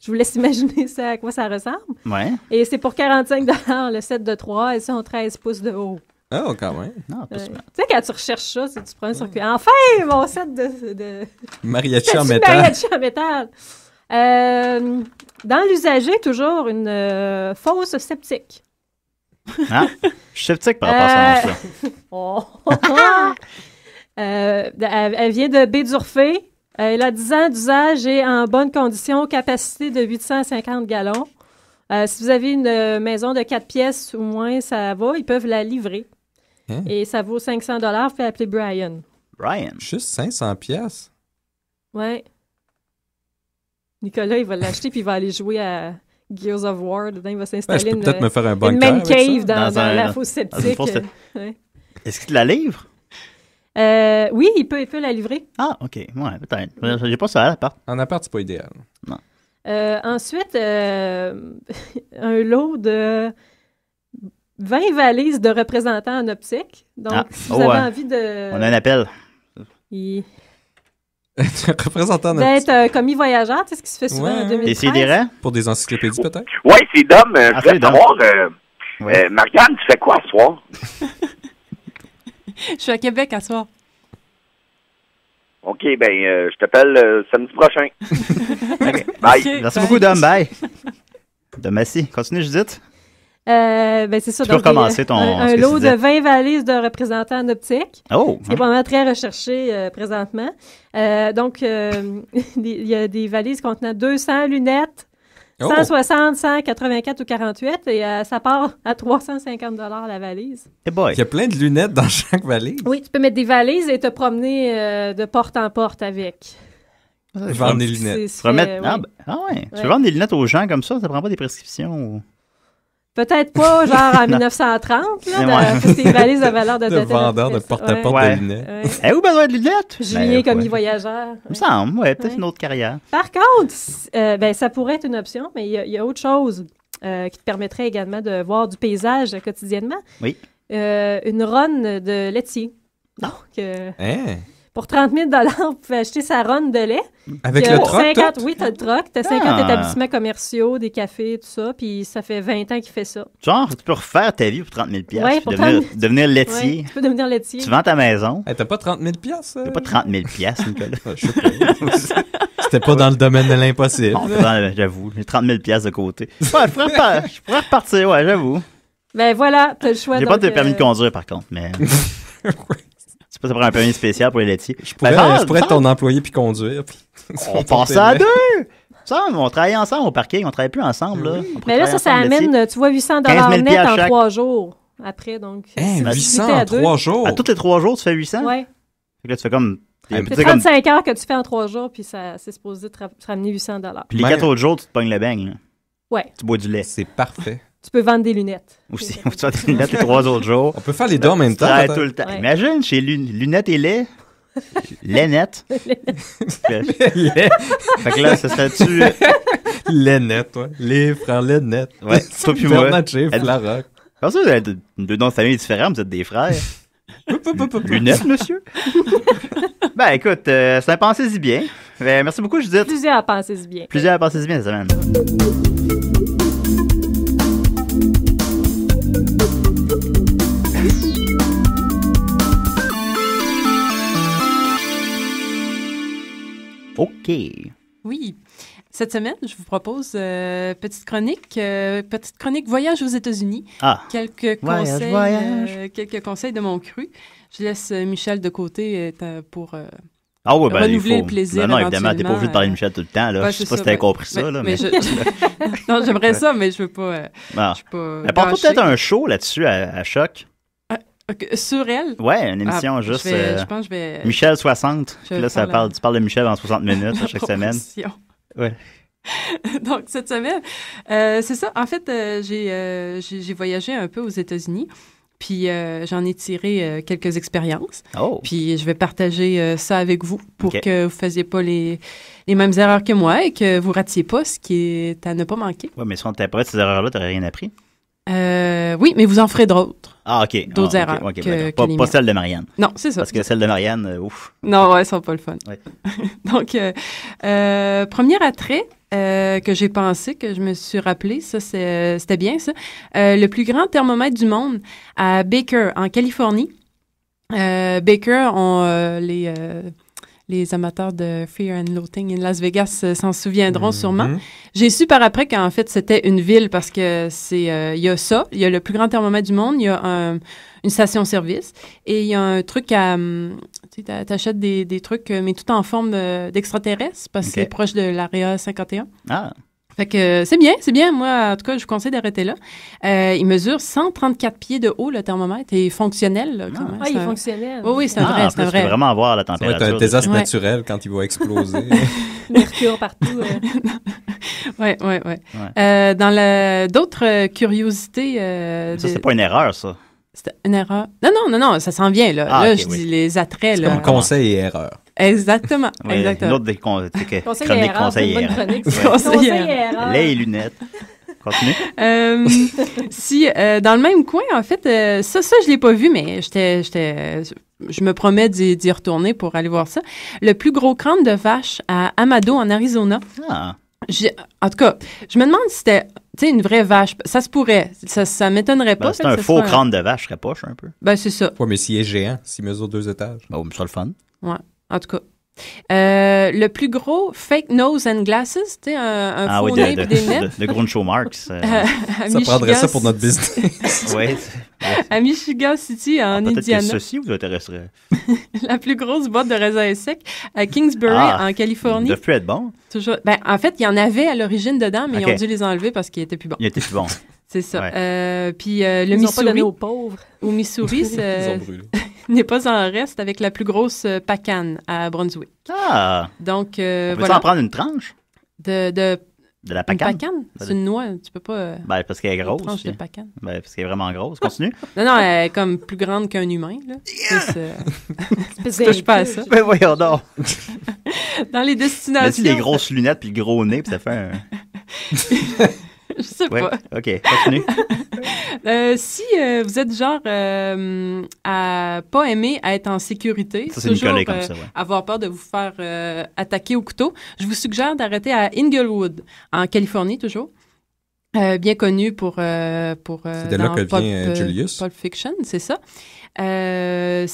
Je vous laisse imaginer ça, à quoi ça ressemble. Ouais. Et c'est pour $45 le set de 3 et ça, ont 13 pouces de haut. Oh, quand même. Non, pas tu sais, quand tu recherches ça, tu prends un circuit. Enfin, mon set de mariachi en métal. Mariachi en métal. Dans l'usager, toujours une fausse sceptique. Ah, je suis sceptique par rapport à ça. Elle vient de Baie-d'Urfé. Elle a 10 ans d'usage et en bonne condition, capacité de 850 gallons. Si vous avez une maison de 4 pièces ou moins, ça va. Ils peuvent la livrer. Hein? Et ça vaut $500. Vous pouvez appeler Brian. Brian? Juste 500 pièces. Ouais. Nicolas, il va l'acheter puis il va aller jouer à Gears of War. Dedans, il va s'installer je peux peut-être me faire un bunker man cave avec ça. dans la fosse sceptique. Ouais. Est-ce qu'il la livre? Oui, il peut la livrer. Ah, OK. Ouais, peut-être. J'ai pas ça à l'appart. En appart, c'est pas idéal. Non. Ensuite, un lot de 20 valises de représentants en optique. Donc, si vous avez envie de... On a un appel. Représentant en optique. D'être commis voyageur, tu sais ce qui se fait souvent en 2013. Pour des encyclopédies, peut-être? Oui, c'est Dom. Je voulais savoir, Marianne, tu fais quoi ce soir? Je suis à Québec à soir. OK, ben, je t'appelle samedi prochain. Okay. Bye. Okay, merci beaucoup, Dom. Bye. Dom, merci. Continue, Judith. Ben c'est ça. Tu peux recommencer ton... Un lot de 20 valises de représentants en optique. Oh! Ce qui est vraiment très recherché présentement. Donc, il y a des valises contenant 200 lunettes, 160, 184 ou 48, et ça part à $350 la valise. Hey boy. Il y a plein de lunettes dans chaque valise. Oui, tu peux mettre des valises et te promener de porte en porte avec. Vendre des lunettes. Tu veux vendre des lunettes aux gens comme ça prend pas des prescriptions ou... Peut-être pas, genre en 1930, là, parce que c'est une valise de valeur de vendeur de porte-à-porte de lunettes. Ouais. Où besoin de lunettes? Julien commis voyageur. Il me semble, peut-être une autre carrière. Par contre, ça pourrait être une option, mais il y a autre chose qui te permettrait également de voir du paysage quotidiennement. Oui. Une ronde de laitier. Donc, pour 30 000 $, vous pouvez acheter sa ronde de lait. Avec le troc, oui, t'as le troc. T'as 50 établissements commerciaux, des cafés, tout ça. Puis ça fait 20 ans qu'il fait ça. Genre, tu peux refaire ta vie pour 30 000 $. Ouais, pour devenir laitier. Ouais, tu peux devenir laitier. Tu vends ta maison. T'as pas 30 000 $? T'as pas 30 000 $, Nicolas. Je sais pas. C'était pas dans le domaine de l'impossible. Bon, j'avoue. J'ai 30 000 $ de côté. Ouais, je pourrais repartir, j'avoue. Ben voilà, t'as le choix. J'ai pas de permis de conduire, par contre, mais... C'est pas ça prend un permis spécial pour les laitiers. Je pourrais être ton employé puis conduire. On passe à deux! Ça, on travaillait ensemble au parking, on travaillait plus ensemble. Là. Mais là, ça amène, tu vois, $800 net en 3 jours après. Donc, 800 en 3 jours? À tous les 3 jours, tu fais 800? Oui. Là, tu fais comme... C'est 35 heures que tu fais en 3 jours, puis c'est supposé te ramener $800. Puis les 4 autres jours, tu te pognes le beigne. Ouais. Tu bois du lait. C'est parfait. Tu peux vendre des lunettes. Aussi, tu vas des lunettes les 3 autres jours. On peut faire les deux en même temps. Tout le temps. Ouais. Imagine, chez lunettes et lait. Lait net. Lait. Fait que là, ça serait-tu... Lait net, ouais. Les frères lait net. Ouais, toi puis moi. Flaroc. Comment ça, vous avez deux noms de famille différents, vous êtes des frères? Lunettes, monsieur? Ben, écoute, c'est un pensez-y bien. Merci beaucoup, Judith. Plusieurs pensez-y bien. Plusieurs pensez-y bien cette semaine. OK. Oui. Cette semaine, je vous propose petite chronique voyage aux États-Unis. Ah. Quelques conseils de mon cru. Je laisse Michel de côté pour renouveler le plaisir. Non, évidemment, t'es pas obligé de parler de Michel tout le temps. Là. Ouais, je sais pas si t'avais compris ça. Là, mais... non, j'aimerais ça, mais je veux pas. Mais porte peut-être un show là-dessus à Choc. Sur elle? Ouais, une émission juste. Je pense que je vais. Michel 60. Là, tu parles de Michel en 60 minutes chaque semaine. Ouais. Donc, cette semaine, c'est ça. En fait, j'ai voyagé un peu aux États-Unis. Puis, j'en ai tiré quelques expériences. Oh. Puis, je vais partager ça avec vous pour que vous ne fassiez pas les mêmes erreurs que moi et que vous ne ratiez pas ce qui est à ne pas manquer. Oui, mais si on t'avait pas fait ces erreurs-là, tu n'aurais rien appris. Oui, mais vous en ferez d'autres. Ah, OK. D'autres erreurs. Pas celle de Marianne. Non, c'est ça. Parce que celle de Marianne, ouf. Non, ouais, elles sont pas le fun. Ouais. Donc, premier attrait que j'ai pensé, que je me suis rappelé, ça, c'était bien, ça. Le plus grand thermomètre du monde à Baker, en Californie. Baker ont les amateurs de Fear and Loathing in Las Vegas s'en souviendront sûrement. J'ai su par après qu'en fait, c'était une ville parce que il y a ça, il y a le plus grand thermomètre du monde, il y a une station-service et il y a un truc tu achètes des trucs, mais tout en forme d'extraterrestre parce que c'est proche de l'Area 51. Ah! Fait que c'est bien. Moi, en tout cas, je vous conseille d'arrêter là. Il mesure 134 pieds de haut, le thermomètre, et fonctionnel. Là, il est fonctionnel. Oui, c'est un vrai. Tu peux vraiment voir la température. Ça va être un désastre naturel quand il va exploser. Mercure partout. Oui. Dans d'autres curiosités... ça, c'est pas une erreur, ça. C'était une erreur? Non, ça s'en vient, là. Là, je dis les attraits, là. Comme conseil et erreur. Exactement. Une autre des chroniques conseils et erreurs. Conseil et erreurs. Lait et lunettes. Continue. Dans le même coin, en fait, ça, je l'ai pas vu, mais je me promets d'y retourner pour aller voir ça. Le plus gros crâne de vache à Amado, en Arizona. Ah. En tout cas, je me demande si c'était une vraie vache. Ça se pourrait. Ça m'étonnerait pas. C'est un faux crâne de vache, serait poche un peu. Ben, c'est ça. Ouais, mais s'il est géant, s'il mesure 2 étages. Oh, mais ça le fun. Ouais, en tout cas. Le plus gros fake nose and glasses, tu sais, un faux nez et des lunettes. De Groucho Marx. Ça prendrait ça pour notre business. Oui. À Michigan City, en Indiana. Peut-être que ceci vous intéresserait. La plus grosse boîte de raisins secs à Kingsbury, en Californie. Il doit plus être bon. Toujours. Ben, en fait, il y en avait à l'origine dedans, mais ils ont dû les enlever parce qu'ils étaient plus bons. Ils étaient plus bons. C'est ça. Ouais. Puis le Missouri. Ils n'ont pas donné aux pauvres. Au Missouri, n'est pas en reste avec la plus grosse pacane à Brunswick. Ah! Donc, on peut en prendre une tranche? De la pacane? Une pacane? C'est une noix, tu peux pas... Ben, parce qu'elle est grosse. Une tranche de pacane. Ben, parce qu'elle est vraiment grosse. Continue. Non, elle est comme plus grande qu'un humain, là. Tu touches pas à ça. Ben, voyons donc. Dans les destinations... Mets-tu les grosses lunettes puis le gros nez, puis ça fait un... Je sais pas. OK, continue. Si vous êtes genre à pas aimer être en sécurité, ça, c'est toujours comme ça, avoir peur de vous faire attaquer au couteau, je vous suggère d'arrêter à Inglewood, en Californie toujours. Bien connu pour c'est de là que vient Julius. Pulp Fiction, c'est ça. En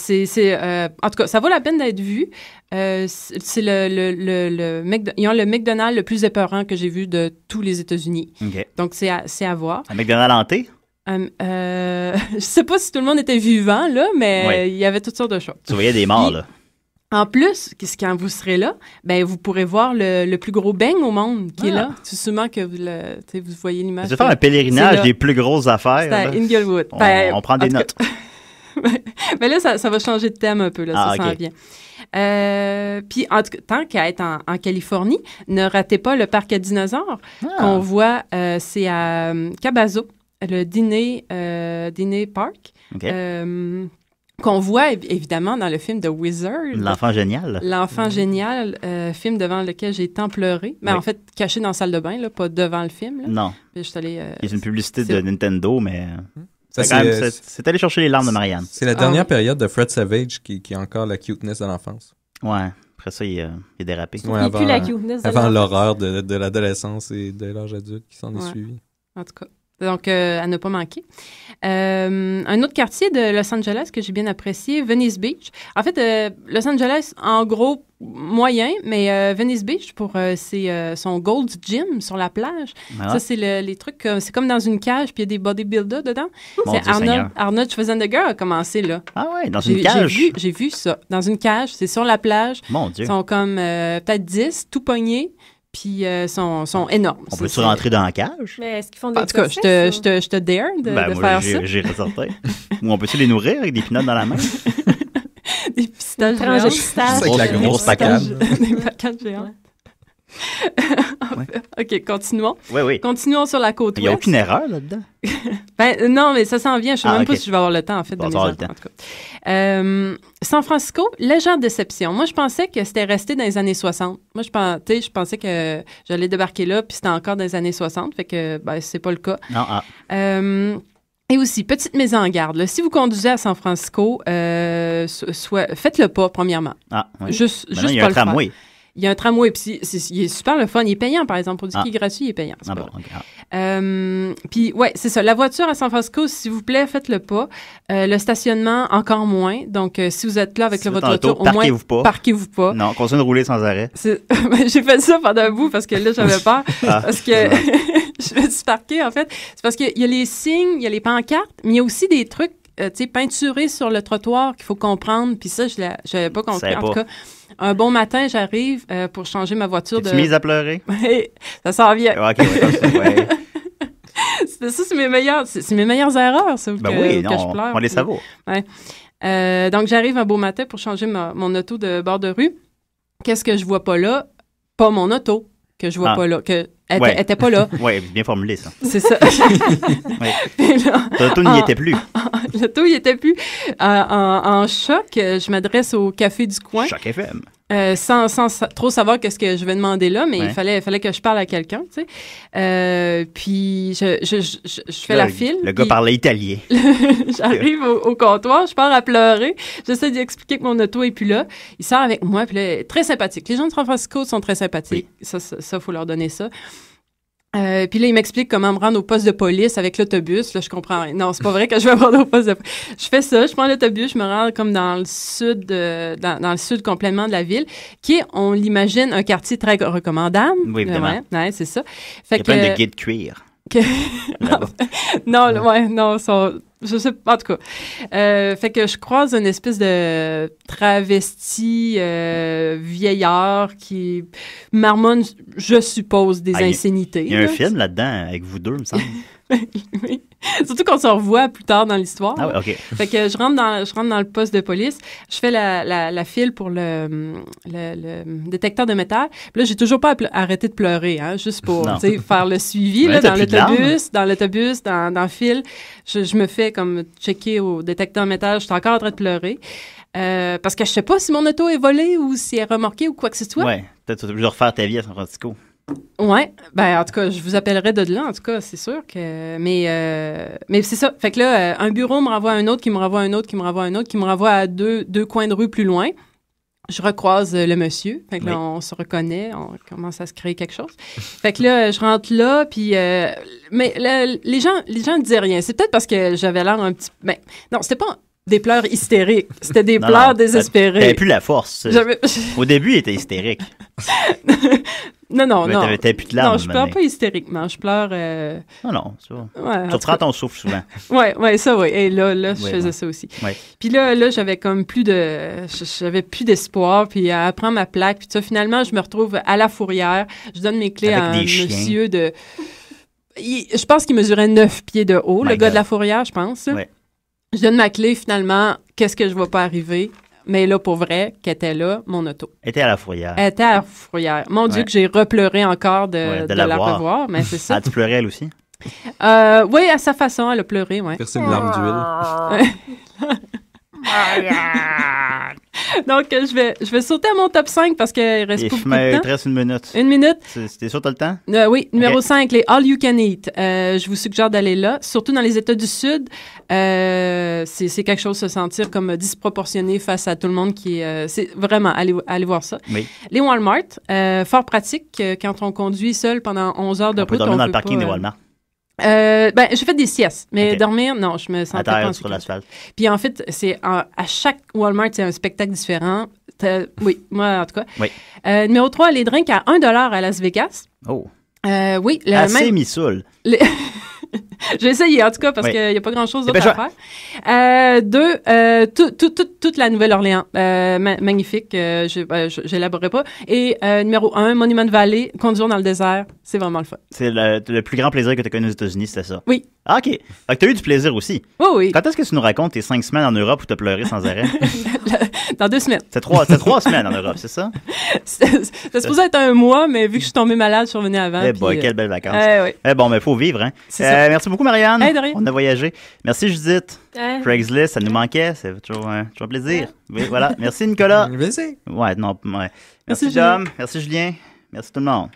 tout cas, ça vaut la peine d'être vu. C'est ils ont le McDonald's le plus épeurant que j'ai vu de tous les États-Unis. Okay. Donc, c'est à voir. Un McDonald's hanté? Je sais pas si tout le monde était vivant, là, mais il y avait toutes sortes de choses. Tu voyais des morts, là? En plus, quand vous serez là, ben vous pourrez voir le plus gros beigne au monde qui est là. C'est sûrement que vous voyez l'image. Je vais faire un pélerinage des plus grosses affaires. C'est à Inglewood. On prend des notes. Mais là, ça va changer de thème un peu, là, ça s'en vient. Puis, en tout cas, tant qu'à être en Californie, ne ratez pas le parc à dinosaures qu'on voit, c'est à Cabazo, le Disney Park. Qu'on voit évidemment dans le film The Wizard. L'enfant génial. L'enfant génial, film devant lequel j'ai tant pleuré. Mais en fait, caché dans la salle de bain, là, pas devant le film. Là. Non. Puis, je suis allée, c'est une publicité de Nintendo, mais c'est allé chercher les larmes de Marianne. C'est la dernière période de Fred Savage qui a encore la cuteness de l'enfance. Ouais. Après ça, il est dérapé. Ouais, avant la cuteness avant l'horreur de l'adolescence et de l'âge adulte qui s'en est suivi. En tout cas. Donc, à ne pas manquer. Un autre quartier de Los Angeles que j'ai bien apprécié, Venice Beach. En fait, Los Angeles, en gros, moyen, mais Venice Beach, pour son Gold's Gym sur la plage. Ça, c'est les trucs, c'est comme dans une cage, puis il y a des bodybuilders dedans. C'est Arnold Schwarzenegger a commencé, là. Ah ouais, dans une cage? J'ai vu ça. Dans une cage, c'est sur la plage. Mon Dieu. Ils sont comme peut-être 10, tout pognés. Puis sont énormes. On peut-tu rentrer dans la cage? Mais est-ce qu'ils font des En tout cas, je te dare de faire ça. J'irai certain. Ou on peut-tu les nourrir avec des pinottes dans la main? Des pistaches géantes. Avec la grosse pacane. Des pacanes géantes. OK, continuons. Oui. Continuons sur la côte ouest. Il n'y a aucune erreur là-dedans? Non, mais ça s'en vient. Je ne sais même pas si je vais avoir le temps, en fait, de mes enfants. En tout cas. San Francisco, légère déception. Moi, je pensais que c'était resté dans les années 60. Moi, je pensais que j'allais débarquer là, puis c'était encore dans les années 60. Fait que, c'est pas le cas. Non, Et aussi, petite mise en garde. Là, si vous conduisez à San Francisco, faites-le pas, premièrement. Oui. Juste il y a un tramway. Il y a un tramway, puis il est super le fun. Il est payant, par exemple. Pour dire qu'il est gratuit, il est payant. Puis, ouais, c'est ça. La voiture à San Francisco, s'il vous plaît, faites-le pas. Le stationnement, encore moins. Donc, si vous êtes là avec votre voiture, au moins, parquez-vous pas. Non, continuez de rouler sans arrêt. J'ai fait ça pendant un bout parce que là, j'avais peur. Parce que je me suis parquée, en fait. C'est parce qu'il y a les signes, il y a les pancartes, mais il y a aussi des trucs, peinturés sur le trottoir qu'il faut comprendre. Puis ça, je n'avais pas compris. En tout cas, un bon matin, j'arrive pour changer ma voiture. Tu mise à pleurer? Ça s'en vient. OK, ouais. Ça, c'est mes meilleures erreurs, ça, que je pleure. On les savoure. Ouais. Donc, j'arrive un beau matin pour changer mon auto de bord de rue. Qu'est-ce que je vois pas là? Pas mon auto que je vois pas là. Elle était pas là. Oui, bien formulé, ça. C'est ça. L'auto n'y était plus. L'auto n'y était plus. En choc, je m'adresse au café du coin. Choc FM. Sans trop savoir qu'est-ce que je vais demander là, mais il fallait que je parle à quelqu'un, tu sais. Puis je fais la file. Le gars parlait italien. J'arrive au comptoir, je pars à pleurer. J'essaie d'expliquer que mon auto est plus là. Il sort avec moi, puis là, très sympathique. Les gens de San Francisco sont très sympathiques. Oui. Ça, faut leur donner ça. Puis là, il m'explique comment me rendre au poste de police avec l'autobus. Là, je comprends rien. Non, c'est pas vrai que je vais me rendre au poste de police. Je fais ça, je prends l'autobus, je me rends comme dans le sud, dans le sud complètement de la ville, qui est, on l'imagine, un quartier très recommandable. Oui, évidemment. Ouais, c'est ça. Il y a plein de guides cuir. Non, je sais pas, en tout cas. Fait que je croise une espèce de travesti vieillard qui marmonne, je suppose, des insanités. Il y a un film là-dedans avec vous deux, me semble. Oui. Surtout qu'on se revoit plus tard dans l'histoire. Ah oui, OK. Fait que je rentre dans le poste de police, je fais la file pour le détecteur de métal. Puis là, j'ai toujours pas arrêté de pleurer, hein, juste pour faire le suivi là, dans l'autobus, dans la file. Je me fais comme checker au détecteur de métal, je suis encore en train de pleurer. Parce que je sais pas si mon auto est volée ou si elle est remorquée ou quoi que ce soit. Ouais, peut-être que tu veux refaire ta vie à San Francisco. Ouais, en tout cas, je vous appellerai de là, en tout cas, c'est sûr que... Mais c'est ça, fait que là, un bureau me renvoie à un autre, qui me renvoie à un autre, qui me renvoie à un autre, qui me renvoie à deux coins de rue plus loin. Je recroise le monsieur, fait que là, on se reconnaît, on commence à se créer quelque chose. Fait que là, je rentre là, puis... mais là, les gens ne disaient rien. C'est peut-être parce que j'avais l'air un petit... non, c'était pas... des pleurs hystériques. C'était des pleurs désespérés. T'avais plus la force. Au début, il était hystérique. Non. T'avais plus de larmes. Non, je pleure pas hystériquement. Je pleure... Non, ça va. Tu reprends ton souffle souvent. Ouais, ça, oui. Et là, je faisais ça aussi. Ouais. Puis là, j'avais comme j'avais plus d'espoir, puis à prendre ma plaque. Puis ça, finalement, je me retrouve à La Fourrière. Je donne mes clés à un monsieur de... Je pense qu'il mesurait 9 pieds de haut, le gars de La Fourrière, je pense. Ouais. Je donne ma clé, finalement, qu'est-ce que je vais pas arriver? Mais là, pour vrai, qu'elle était là, mon auto. Elle était à La Fourrière. Elle était à La Fourrière. Mon Dieu, que j'ai repleuré encore de la revoir, mais c'est ça. Ah, tu pleurais elle aussi? Oui, à sa façon, elle a pleuré, oui. Verser une larme d'huile. Donc, je vais sauter à mon top 5 parce qu'il reste beaucoup de temps. Il te reste une minute. Une minute? T'es sûr que t'as le temps? Oui. Numéro 5, les All You Can Eat. Je vous suggère d'aller là. Surtout dans les États du Sud, c'est quelque chose de se sentir comme disproportionné face à tout le monde qui... c'est vraiment, allez voir ça. Oui. Les Walmart, fort pratique quand on conduit seul pendant 11 heures de route. On peut dormir dans le parking des Walmart. J'ai fait des siestes, mais dormir, non, je me sentais pas en sur l'asphalte. Puis en fait, à chaque Walmart, c'est un spectacle différent. Oui, moi, en tout cas. Oui. Numéro 3, les drinks à 1$ à Las Vegas. Oh. Oui. Assez missoule. J'ai essayé, en tout cas, parce qu'il n'y a pas grand-chose d'autre à faire. 2, toute la Nouvelle-Orléans. Magnifique. J'élaborerai pas. Et numéro 1, Monument Valley, conduire dans le désert. C'est vraiment le fun. C'est le plus grand plaisir que tu as connu aux États-Unis, c'était ça? Oui. Ah, OK. Fait que tu as eu du plaisir aussi. Oui. Quand est-ce que tu nous racontes tes 5 semaines en Europe où tu as pleuré sans arrêt? Dans 2 semaines. C'est 3 semaines en Europe, c'est ça? C'est supposé être un mois, mais vu que je suis tombée malade, je suis revenue avant. Quelle belle vacances. Oui. Bon, mais il faut vivre, hein? Merci beaucoup, Marianne. Hey, de rien. On a voyagé. Merci, Judith. Craigslist, ça nous manquait. C'est toujours un plaisir. Oui, voilà. Merci, Nicolas. Merci. Ouais. Merci, Dom. Merci, Julien. Merci tout le monde.